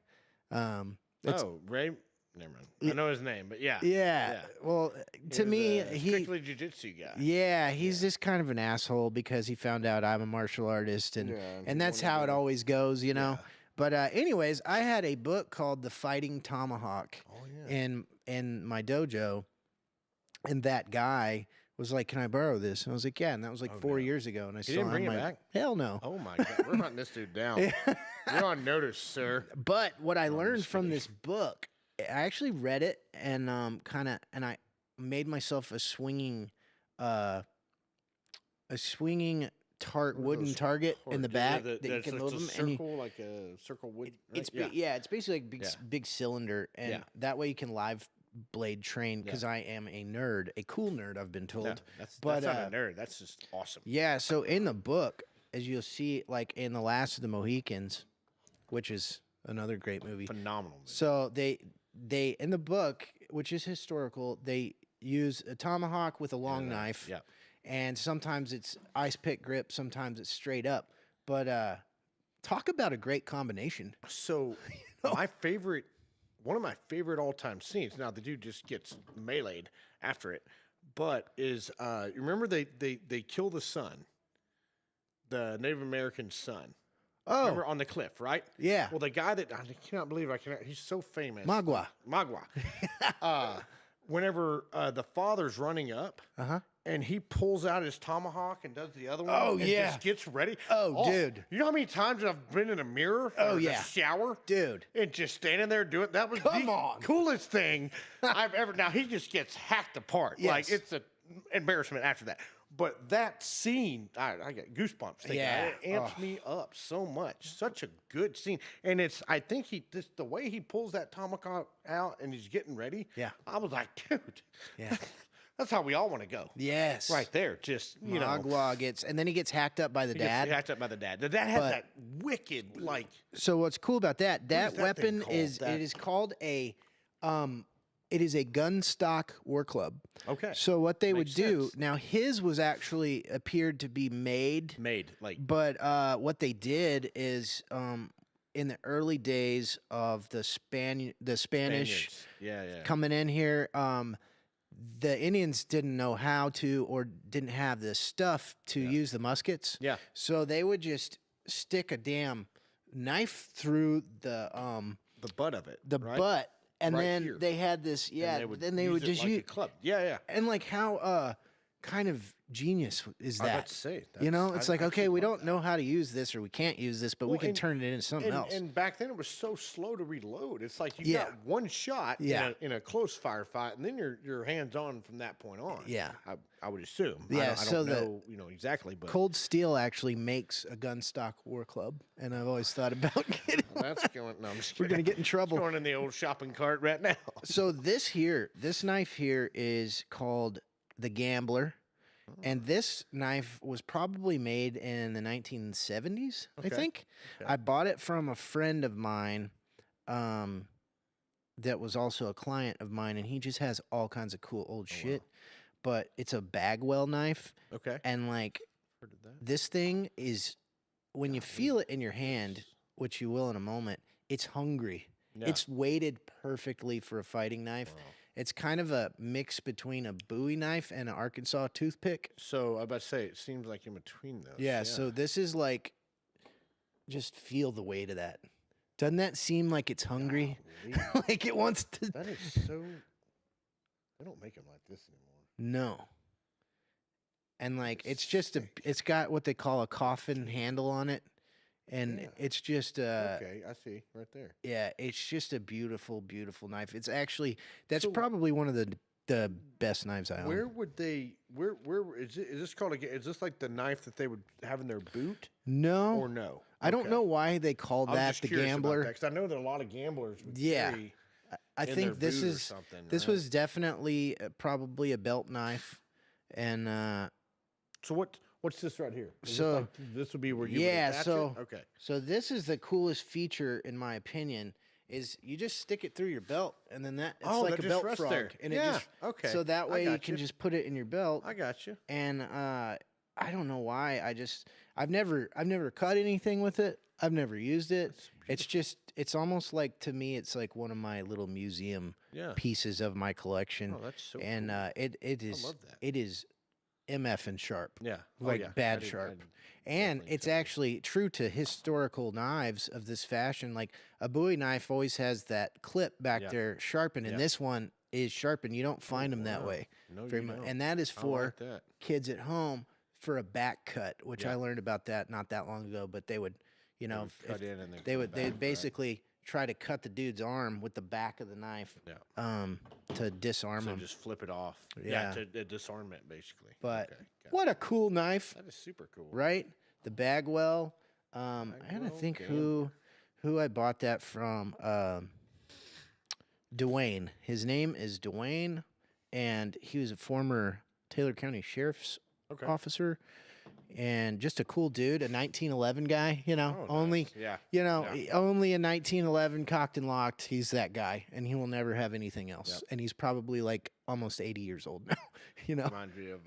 Ray. Never mind. I know his name, but yeah. Yeah. Well, to me, he's strictly jiu-jitsu guy. Yeah, he's just kind of an asshole because he found out I'm a martial artist, and that's how it always goes, Yeah. But anyways, I had a book called The Fighting Tomahawk in my dojo, and that guy was like, "Can I borrow this?" And I was like, "Yeah." And that was like 4 years ago, and I still didn't bring it back. Hell no. Oh my God, we're hunting this dude down. You're on notice, sir. But what I learned from this book, I actually read it and I made myself a swinging wooden target in the back that you can move them. Circle, like a circle wood. Right? It's basically like big cylinder, and that way you can live blade train. Because I am a nerd, a cool nerd, I've been told. That's not a nerd. That's just awesome. Yeah. So in the book, as you'll see, like in The Last of the Mohicans, which is another great movie. Phenomenal movie. So they in the book, which is historical, they use a tomahawk with a long knife. Yeah. And sometimes it's ice pick grip, sometimes it's straight up. But talk about a great combination. So one of my favorite all-time scenes. Now the dude just gets meleeed after it, but is you remember they kill the son, the Native American son. Oh, remember on the cliff, right? Yeah. Well, the guy that I cannot believe he's so famous. Magua. Whenever the father's running up, and he pulls out his tomahawk and does the other one. Oh, and yeah. just gets ready. Oh, dude. You know how many times I've been in a mirror? Oh, or yeah. a shower, Dude. and just standing there doing that was coolest thing I've ever. Now he just gets hacked apart. Yes. Like it's an embarrassment after that. But that scene, I get goosebumps. Thinking Yeah. it amps me up so much. Such a good scene, and I think the way he pulls that tomahawk out and he's getting ready. Yeah. I was like, dude. Yeah. That's how we all want to go. Yes. Right there. Just, you know. Magua gets, and then he gets hacked up by the dad. Gets hacked up by the dad. The dad has that wicked, like. So what's cool about that is that weapon thing is called? it is called it is a gun stock war club. Okay. So what they would Makes do, sense. now his was actually appeared to be made, Like. but what they did is in the early days of the Spanish Spaniards. Yeah. coming in here, the Indians didn't know how to or didn't have the stuff to use the muskets. Yeah. So they would just stick a damn knife through the butt of it. butt, and Right then here. they had this. Yeah. And They would use it just like use a club. Yeah. and like how kind of genius is I was that? about to say, You know, it's like, I okay, actually we love don't that. know how to use this or we can't use this, but we Well, can and- turn it into something else. And back then it was so slow to reload. It's like you Yeah. got one shot in a close firefight, and then you're hands on from that point on. Yeah. I would assume. Yeah, I don't so know, exactly, but Cold Steel actually makes a gun stock war club, and I've always thought about getting one. that's going. No, I'm just We're gonna kidding. get in trouble. Going in the old shopping cart right now. So this knife here is called the Gambler, and this knife was probably made in the 1970s, I Okay. think. Okay. I bought it from a friend of mine that was also a client of mine, and he just has all kinds of cool old shit. But it's a Bagwell knife, Okay. and like Heard of that. this thing is, when you feel it in your hand, which you will in a moment, it's hungry. Yeah. It's weighted perfectly for a fighting knife. Wow. It's kind of a mix between a Bowie knife and an Arkansas toothpick. So I was about to say it seems like in between those. Yeah, so this is like, just feel the weight of that. Doesn't that seem like it's hungry? Golly. Like it wants to. That is so. They don't make them like this anymore. No. And like it's just it's got what they call a coffin handle on it, and Yeah. it's just Okay, I see right there. yeah, it's just a beautiful, beautiful knife. It's actually that's So- probably one of the best knives I own. Where would they? Where is this called? Is this like the knife that they would have in their boot, No, or no? I don't Okay. know why they called I was that just the curious about Gambler. that, 'cause I know that a lot of gamblers would Yeah. carry I in think their this boot or is something, this right? was definitely probably a belt knife, and So what's this right here? Is this So- like- this would be where you yeah, would attach so- it? Okay. so this is the coolest feature in my opinion. Is you just stick it through your belt, and then it's Oh, like that a just belt rests frog, there. and Yeah, it just okay. So that I way you got can you. just put it in your belt. I got you. And I don't know why. I've never cut anything with it. I've never used it. It's almost like, to me, it's like one of my little museum Yeah. pieces of my collection. Oh, that's so and cool. it is love that. it is MF and sharp. Yeah. Oh, Like yeah. bad I did- sharp. I did And definitely it's tell you. actually true to historical knives of this fashion. Like a Bowie knife always has that clip back Yeah. there sharpened, and Yeah. this one is sharpened. You don't find them that wow. way No, very you much. don't. And that is I for like that. kids at home for a back cut, which I Yeah. learned about that not that long ago. But they would, They know, would if cut in and then they come would back, they'd right? basically try to cut the dude's arm with the back of the knife, Yeah. to disarm So him. just flip it off. Yeah. To disarmament basically. But Okay, got it. what a cool knife, That is super cool. right? The Bagwell. I gotta Bagwell think who I bought that from. Dwayne. His name is Dwayne, and he was a former Taylor County Sheriff's Okay. officer. and just a cool dude, a 1911 guy, Oh, only, nice. Yeah. only a 1911 cocked and locked. He's that guy, and he will never have anything else. Yep. And he's probably like almost 80 years old now, Reminds me of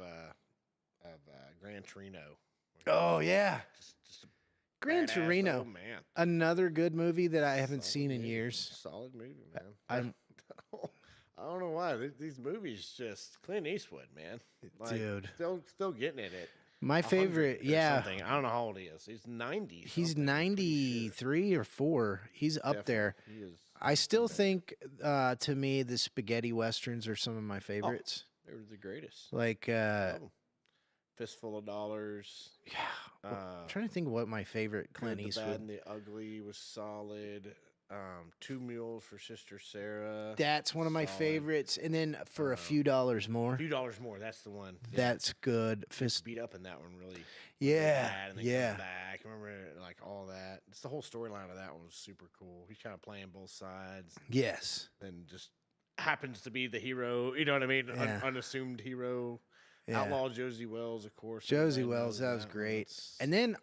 Gran Torino. Oh, yeah. Just a Gran badass Torino, old man. another good movie that I haven't seen in movie. years. Solid movie, man. I don't know why these movies just Clint Eastwood, man. Dude. still getting it. My favorite, yeah. Something. I don't know how old he is. He's 90. He's 93 or 4. He's up there. He is. I still think, to me, the spaghetti westerns are some of my favorites. They were the greatest. Like, Fistful of Dollars. Yeah. I'm trying to think of what my favorite Clint Good, Eastwood. The Bad and the Ugly was solid. Two Mules for Sister Sarah. That's one of my favorites. And then for a few dollars more. A Few Dollars More. That's the one. Yeah. That's good. Beat up in that one really. Yeah. Bad and then come back. Remember like all that. It's the whole storyline of that one was super cool. He's kind of playing both sides. Yes. And just happens to be the hero. You know what I mean? Yeah. Unassumed hero. Yeah. Outlaw Josie Wells, of course. Josie Wells, that was great. And then,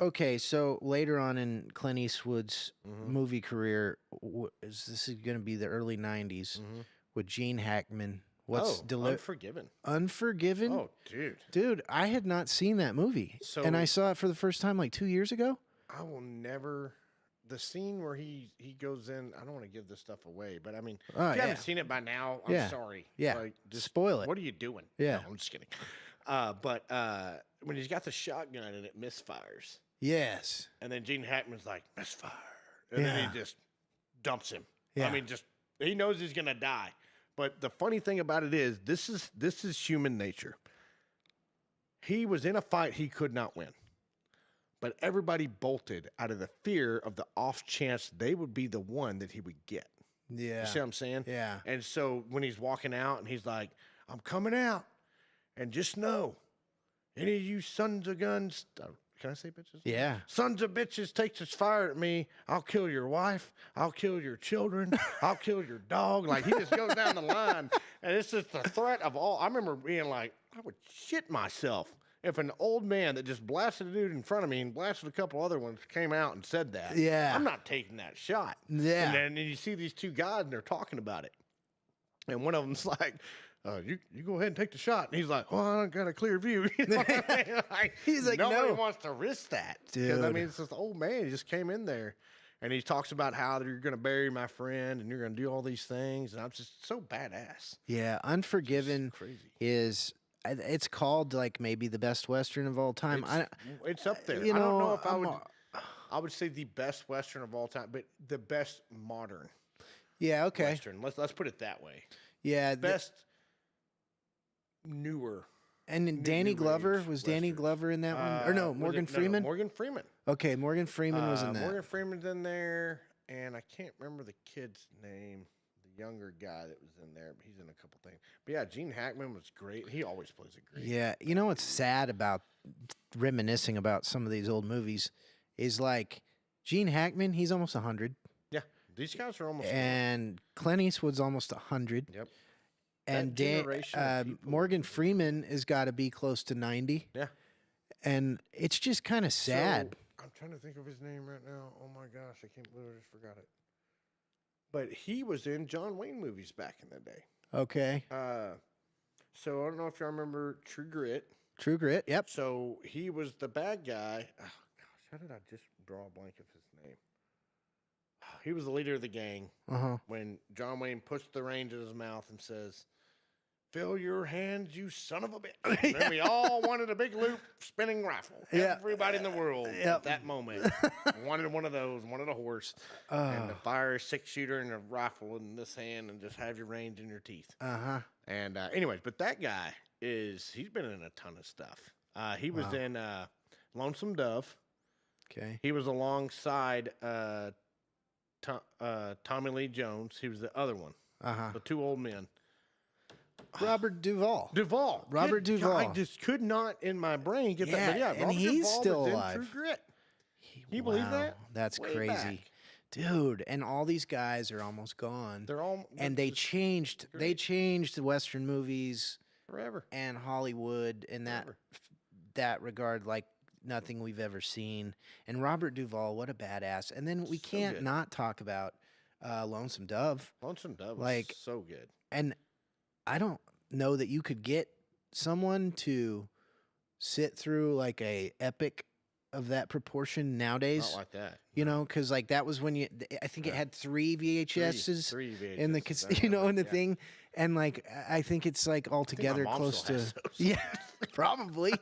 okay, so later on in Clint Eastwood's movie career, this is going to be the early 90s with Gene Hackman. Unforgiven. Unforgiven? Oh, dude. Dude, I had not seen that movie. And I saw it for the first time like 2 years ago. I will never... The scene where he goes in, I don't want to give this stuff away, but I mean, if you haven't seen it by now, I'm sorry. Yeah, like, just spoil it. What are you doing? Yeah. No, I'm just kidding. But when he's got the shotgun and it misfires. Yes. And then Gene Hackman's like, misfire. And then he just dumps him. Yeah. I mean, he knows he's going to die. But the funny thing about it is, this is human nature. He was in a fight he could not win. But everybody bolted out of the fear of the off chance they would be the one that he would get. Yeah. You see what I'm saying? Yeah. And so when he's walking out and he's like, I'm coming out. And just know, any of you sons of guns, can I say bitches? Yeah. Sons of bitches takes this fire at me. I'll kill your wife. I'll kill your children. I'll kill your dog. Like he just goes down the line. And it's just the threat of all. I remember being like, I would shit myself if an old man that just blasted a dude in front of me and blasted a couple other ones came out and said that. Yeah. I'm not taking that shot. Yeah. And then you see these two guys and they're talking about it. And one of them's like, you go ahead and take the shot. And he's like, well, I don't got a clear view. You know what I mean? He's like, nobody no. wants to risk that. Dude. I mean, it's this old man. He just came in there. And he talks about how you're going to bury my friend and you're going to do all these things. And I'm just so badass. Yeah. Unforgiven is... It's called like maybe the best Western of all time. It's up there. You know, I don't know if I would say the best Western of all time, but the best modern. Yeah, okay. Western. Let's put it that way. Yeah, best newer. And Danny Glover was Danny Glover in that one, or no? Morgan Freeman. No, Morgan Freeman. Okay, Morgan Freeman was in that. Morgan Freeman's in there, and I can't remember the kid's name. Younger guy that was in there, but he's in a couple things. But yeah, Gene Hackman was great. He always plays it great. Yeah, you know what's sad about reminiscing about some of these old movies is like Gene Hackman, he's almost 100. Yeah, these guys are almost. And Clint Eastwood's almost 100. Yep. And Morgan Freeman has got to be close to 90. Yeah. And it's just kind of sad. So, I'm trying to think of his name right now. Oh my gosh, I can't believe I just forgot it. But he was in John Wayne movies back in the day. Okay. So I don't know if y'all remember True Grit. True Grit, yep. So he was the bad guy. Oh, gosh, how did I just draw a blank of his name? He was the leader of the gang when John Wayne puts the reins in his mouth and says, fill your hands, you son of a bitch. And then we all wanted a big loop spinning rifle. Yeah. Everybody in the world at that moment wanted one of those, wanted a horse, and to fire a 6-shooter and a rifle in this hand and just have your reins in your teeth. And anyways, but that guy he's been in a ton of stuff. He was in Lonesome Dove. Okay. He was alongside Tommy Lee Jones. He was the other one. The two old men. Robert Duvall. Robert Duvall. I Duvall. just could not in my brain get that. But yeah, and Robert he's Duvall still was alive. In True Grit. Can you believe that? That's Way crazy. back. Dude, and all these guys are almost gone. They're all they changed the Western movies forever and Hollywood and that that regard like nothing we've ever seen. And Robert Duvall, what a badass. And then we So can't good. not talk about Lonesome Dove. Lonesome Dove Like, was so good. And I don't know that you could get someone to sit through like a epic of that proportion nowadays. Not like that. You know, because like that was when I think it had 3 VHSs Three VHSs in the in the thing, and like I think it's like altogether close to yeah, probably.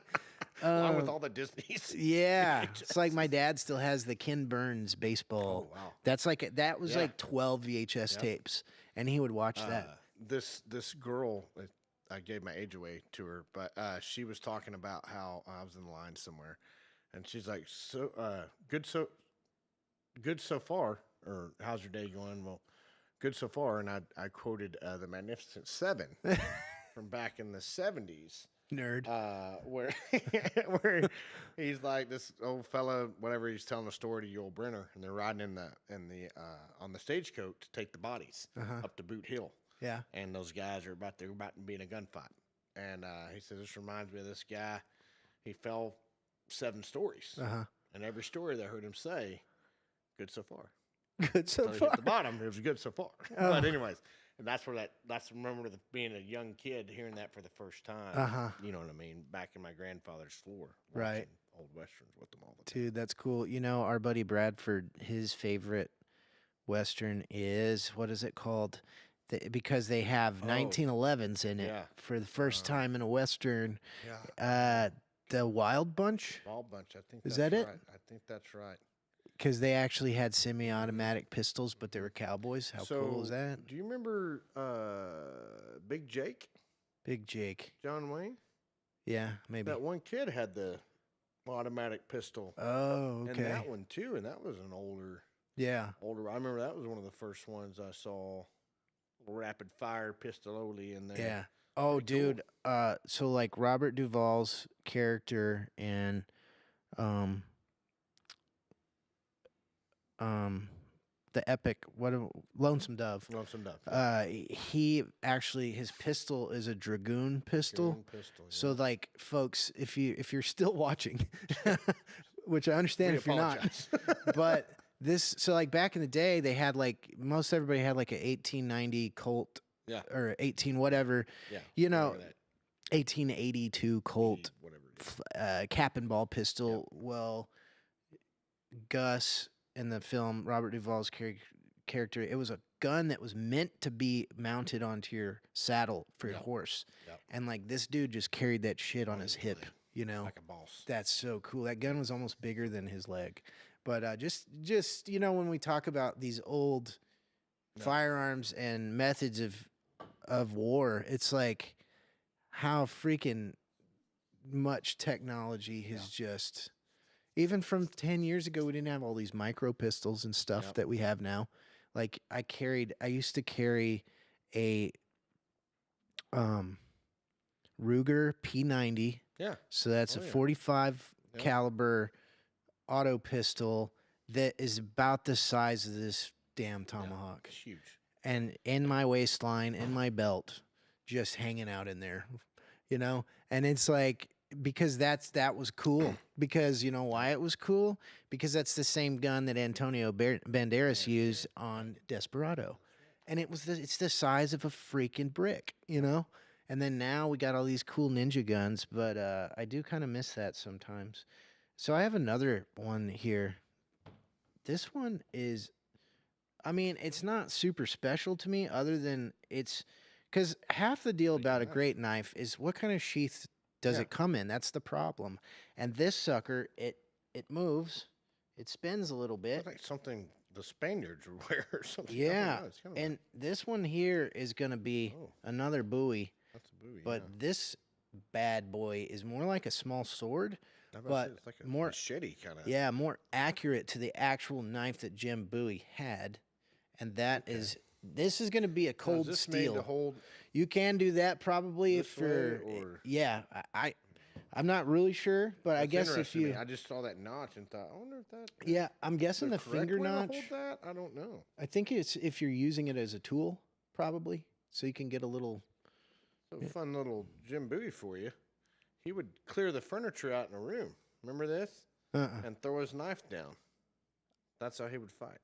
Along with all the Disneys. Yeah, it's like my dad still has the Ken Burns baseball. Oh, wow. That's like that was like 12 VHS tapes, and he would watch that. This girl, I gave my age away to her, but she was talking about how I was in the line somewhere, and she's like, "So good so far," or "How's your day going?" Well, good so far, and I quoted the Magnificent Seven from back in the 70s. Nerd. Where where he's like this old fella, whatever, he's telling a story to Yul Brynner, and they're riding in the on the stagecoach to take the bodies up to Boot Hill. Yeah. And those guys are about to be in a gunfight. And he says, this reminds me of this guy. He fell 7 stories. And every story that I heard him say, good so far. Good so Until he far. hit the bottom, it was good so far. Oh. But anyways, and that's remember being a young kid hearing that for the first time. You know what I mean? Back in my grandfather's floor. Right. Old Westerns with them all the time. Dude, that's cool. You know, our buddy Bradford, his favorite Western is, what is it called? Because they have 1911s in it for the first time in a Western. Yeah. The Wild Bunch? Wild Bunch, I think is that's that it? right. I think that's right. Because they actually had semi-automatic pistols, but they were cowboys. How cool is that? Do you remember Big Jake? Big Jake. John Wayne? Yeah, maybe. That one kid had the automatic pistol. Oh, okay. And that one too, and that was an older. Yeah. Older. I remember that was one of the first ones I saw. Rapid fire pistol only in there. Yeah. Oh, dude. Cool. So like Robert Duvall's character and the epic Lonesome Dove. Lonesome Dove. He actually, his pistol is a Dragoon pistol. Yeah. So like, folks, if you're still watching, which I understand if you're not, but so like back in the day, they had like most everybody had like an 1890 Colt, or 18 whatever, you know, 1882 Colt, cap and ball pistol. Yep. Well, Gus in the film, Robert Duvall's character, it was a gun that was meant to be mounted onto your saddle for your horse, and like this dude just carried that shit on his hip, you know, like a boss. That's so cool. That gun was almost bigger than his leg. But just you know, when we talk about these old firearms and methods of war, it's like how freaking much technology has just, even from 10 years ago, we didn't have all these micro pistols and stuff that we have now. Like I used to carry a Ruger P90. Yeah. So that's a 45 caliber auto pistol that is about the size of this damn tomahawk. It's huge. And in my waistline, in my belt, just hanging out in there, you know? And it's like, because that was cool. Because you know why it was cool? Because that's the same gun that Antonio Banderas used on Desperado. And it's the size of a freaking brick, you know? And then now we got all these cool ninja guns, but I do kind of miss that sometimes. So I have another one here. This one is, I mean, it's not super special to me other than it's, because half the deal about a great knife is what kind of sheath does it come in? That's the problem. And this sucker, it moves, it spins a little bit. It's like something the Spaniards would wear or something. Yeah, and this one here is going to be another bowie. That's a bowie, but this bad boy is more like a small sword. But it's like a more machete kind of. Yeah, more accurate to the actual knife that Jim Bowie had, and that is. This is going to be a cold steel. Made to hold you can do that probably if you're. Yeah, I'm not really sure, but I guess if you. I just saw that notch and thought, I wonder if that. Yeah, I'm guessing the finger notch. Hold that? I don't know. I think it's if you're using it as a tool, probably, so you can get a little. So fun little Jim Bowie for you. he would clear the furniture out in a room. Remember this? And throw his knife down. That's how he would fight.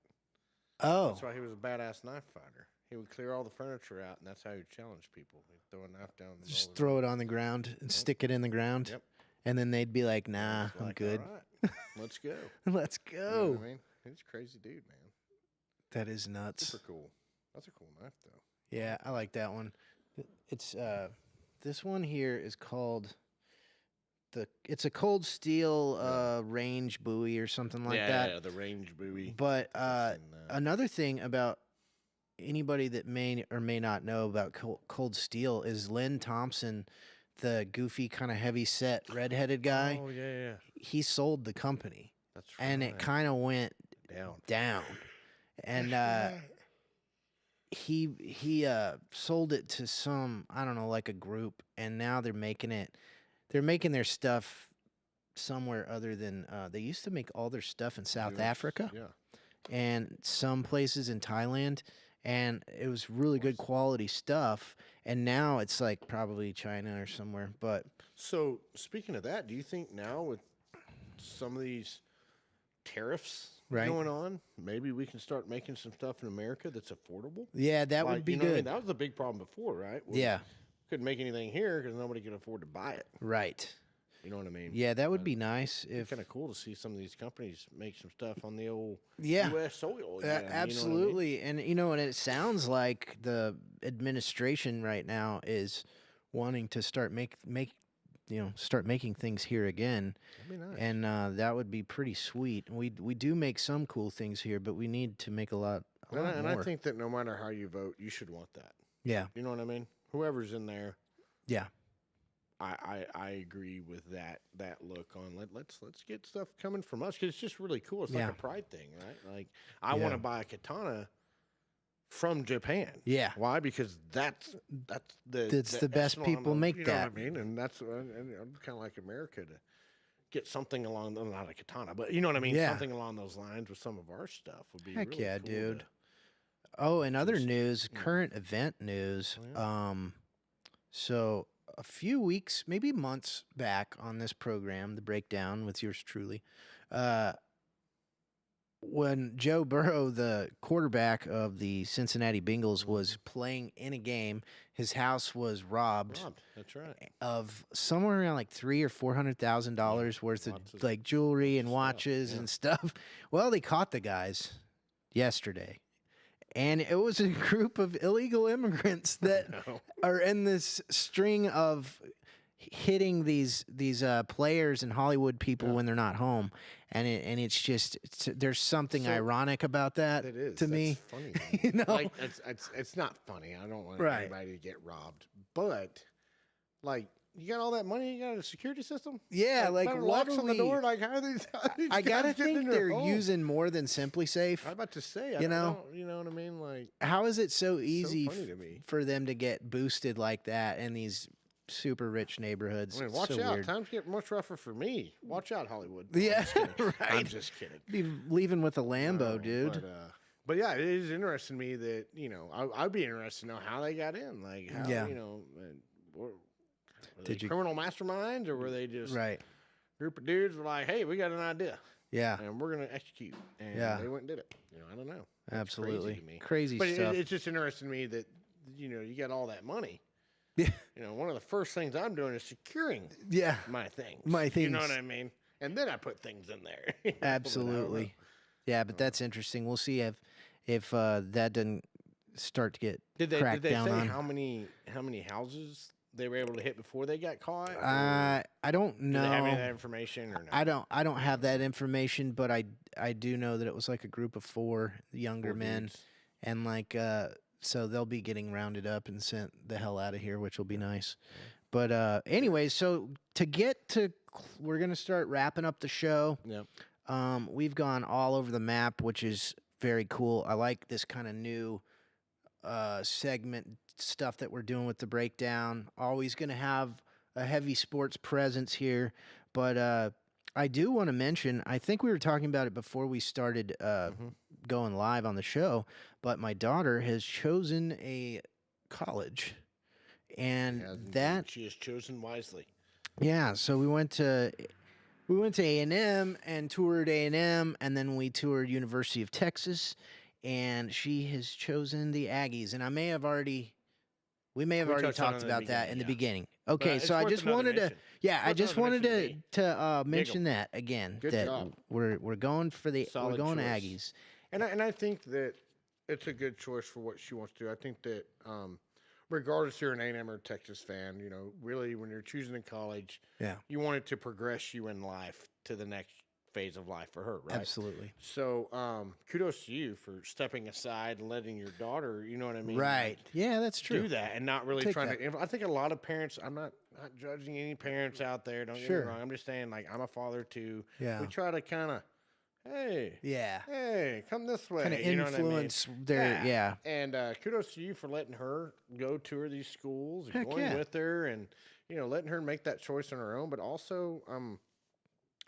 Oh. That's why he was a badass knife fighter. He would clear all the furniture out, and that's how he would challenge people. He'd throw a knife down. Just throw it on the ground and stick it in the ground. Yep. And then they'd be like, nah, I'm good. All right, let's go. Let's go. You know what I mean? He's a crazy dude, man. That is nuts. Super cool. That's a cool knife, though. Yeah, I like that one. It's this one here is called it's a cold steel range buoy or something like that. Yeah, the range buoy. But another thing about anybody that may or may not know about cold steel is Lynn Thompson, the goofy kind of heavy set redheaded guy. Oh yeah. He sold the company. That's right. And it kind of went down. And he sold it to some, I don't know, like a group, and now they're making their stuff somewhere other than they used to make all their stuff in South Africa. Yeah. And some places in Thailand, and it was really good quality stuff, and now it's like probably China or somewhere. But so speaking of that, do you think now with some of these tariffs going on, maybe we can start making some stuff in America that's affordable? Yeah, that would be good. I mean? That was the big problem before, right? Couldn't make anything here because nobody could afford to buy it. Right. You know what I mean? Yeah, that would be nice. It's kind of cool to see some of these companies make some stuff on the old U.S. soil. Again, absolutely. You know what I mean? And it sounds like the administration right now is wanting to start start making things here again. That'd be nice. And that would be pretty sweet. We do make some cool things here, but we need to make a lot more. I think that no matter how you vote, you should want that. Yeah. You know what I mean? Whoever's in there. Yeah. I agree with that look on let's get stuff coming from us, because it's just really cool. It's like a pride thing, right? Like I want to buy a katana from Japan. Yeah. Why? Because that's the best people make you that. Know what I mean? And that's and I'm kind of like America to get something along, not a katana, but you know what I mean? Yeah. Something along those lines with some of our stuff would be Heck really yeah, cool dude. Oh, and other news, yeah. current event news. So a few weeks, maybe months back on this program, The Breakdown with yours truly, when Joe Burrow, the quarterback of the Cincinnati Bengals, was playing in a game, his house was robbed. That's right. Of somewhere around like $300,000 or $400,000 worth of like jewelry and watches and stuff. Well, they caught the guys yesterday. And it was a group of illegal immigrants that are in this string of hitting these players and Hollywood people when they're not home, and it's just there's something ironic about that. It is to me. Funny, you know, like, it's not funny. I don't want anybody to get robbed, but like. You got all that money? You got a security system? Yeah, like locks on the door. Like how are these I gotta think they're using more than Simply Safe. I'm about to say, you know what I mean? Like, how is it so easy for them to get boosted like that in these super rich neighborhoods? I mean, watch out! Weird. Times get much rougher for me. Watch out, Hollywood. Yeah, right. I'm just kidding. Be leaving with a Lambo, dude. But yeah, it is interesting to me that I'd be interested to know how they got in. Like, how Were they criminal masterminds, or were they just group of dudes were like, hey, we got an idea. Yeah. And we're going to execute. And they went and did it. I don't know. That's absolutely. Crazy stuff. But it's just interesting to me that, you got all that money. Yeah. One of the first ththings I'm doing is securing my things. You know what I mean? And then I put things in there. Absolutely. Yeah, but that's interesting. We'll see if that doesn't start to get cracked down on. Did they say how many houses they were able to hit before they got caught? I don't know. Do they have any of that information or no? I don't have that information, but I do know that it was like a group of 4 younger men, dudes. And like so they'll be getting rounded up and sent the hell out of here, which will be nice. But anyway, so we're gonna start wrapping up the show. Yep. We've gone all over the map, which is very cool. I like this kind of new segment stuff that we're doing with the breakdown. Always going to have a heavy sports presence here, but I do want to mention, I think we were talking about it before we started going live on the show, but my daughter has chosen a college, and she has chosen wisely. Yeah, so we went to A&M and toured A&M, and then we toured University of Texas, and she has chosen the Aggies. And we may have already talked about that in the beginning. Okay, so I just wanted to mention that again. Good that job. we're going for the Solid we're going choice. Aggies. And I think that it's a good choice for what she wants to do. I think that regardless if you're an A&M or Texas fan, really when you're choosing in college, you want it to progress you in life to the next phase of life for her, right? Absolutely. So kudos to you for stepping aside and letting your daughter, you know what I mean? Right. Yeah, that's true. Do that and not really trying to. I think a lot of parents. I'm not judging any parents out there. Don't get me wrong. I'm just saying, like, I'm a father too. Yeah. We try to kind of, Yeah. hey, come this way. Kind of influence their. Yeah. And kudos to you for letting her go tour these schools, and going with her, and letting her make that choice on her own. But also,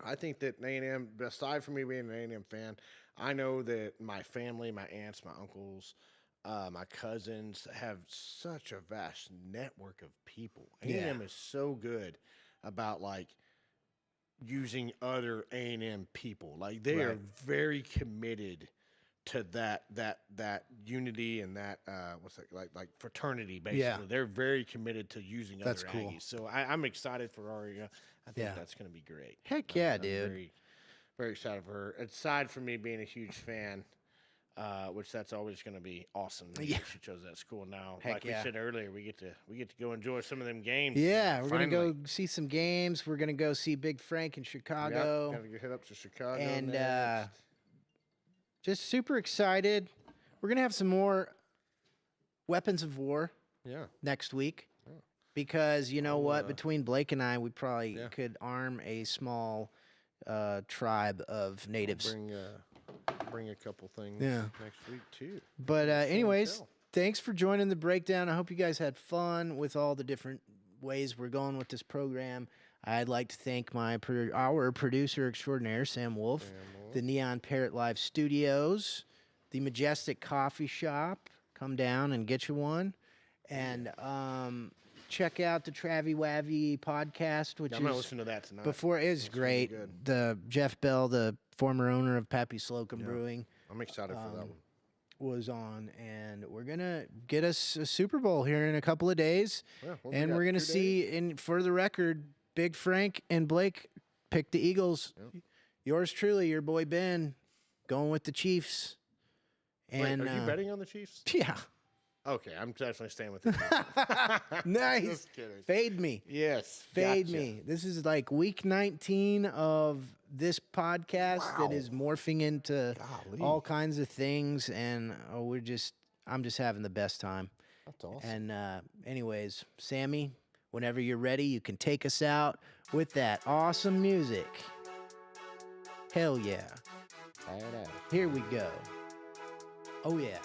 I think that A&M, aside from me being an A&M fan, I know that my family, my aunts, my uncles, my cousins have such a vast network of people. A&M is so good about like using other A&M people. Like they are very committed to that unity and that what's that like fraternity basically. Yeah. They're very committed to using other Aggies. So I'm excited for Aria. I think that's going to be great. Heck yeah, dude. Very, very excited for her. Aside from me being a huge fan, which that's always going to be awesome. Yeah, she chose that school now. Like we said earlier, we get to go enjoy some of them games. Yeah, we're gonna go see some games. We're gonna go see Big Frank in Chicago. Gotta head up to Chicago and just super excited. We're gonna have some more weapons of war. Next week. Because you know what, between Blake and I, we probably could arm a small tribe of natives. Bring a couple things next week too. But anyways, thanks for joining the breakdown. I hope you guys had fun with all the different ways we're going with this program. I'd like to thank our producer extraordinaire, Sam Wolf, the Neon Parrot Live Studios, the Majestic Coffee Shop. Come down and get you one. And check out the Travie Wavy podcast, which I'm gonna listen to that tonight. Before it is great. The Jeff Bell, the former owner of Pappy Slocum Brewing, I'm excited for that one. Was on, and we're gonna get us a Super Bowl here in a couple of days, and we're gonna see. For the record, Big Frank and Blake picked the Eagles. Yours truly, your boy Ben, going with the Chiefs. And wait, are you betting on the Chiefs? Yeah. Okay, I'm definitely staying with it. Nice. Just kidding. Fade me. Yes. Fade me. This is like week 19 of this podcast that is morphing into all kinds of things, and I'm just having the best time. That's awesome. And anyways, Sammy, whenever you're ready, you can take us out with that awesome music. Hell yeah. Here we go. Oh yeah.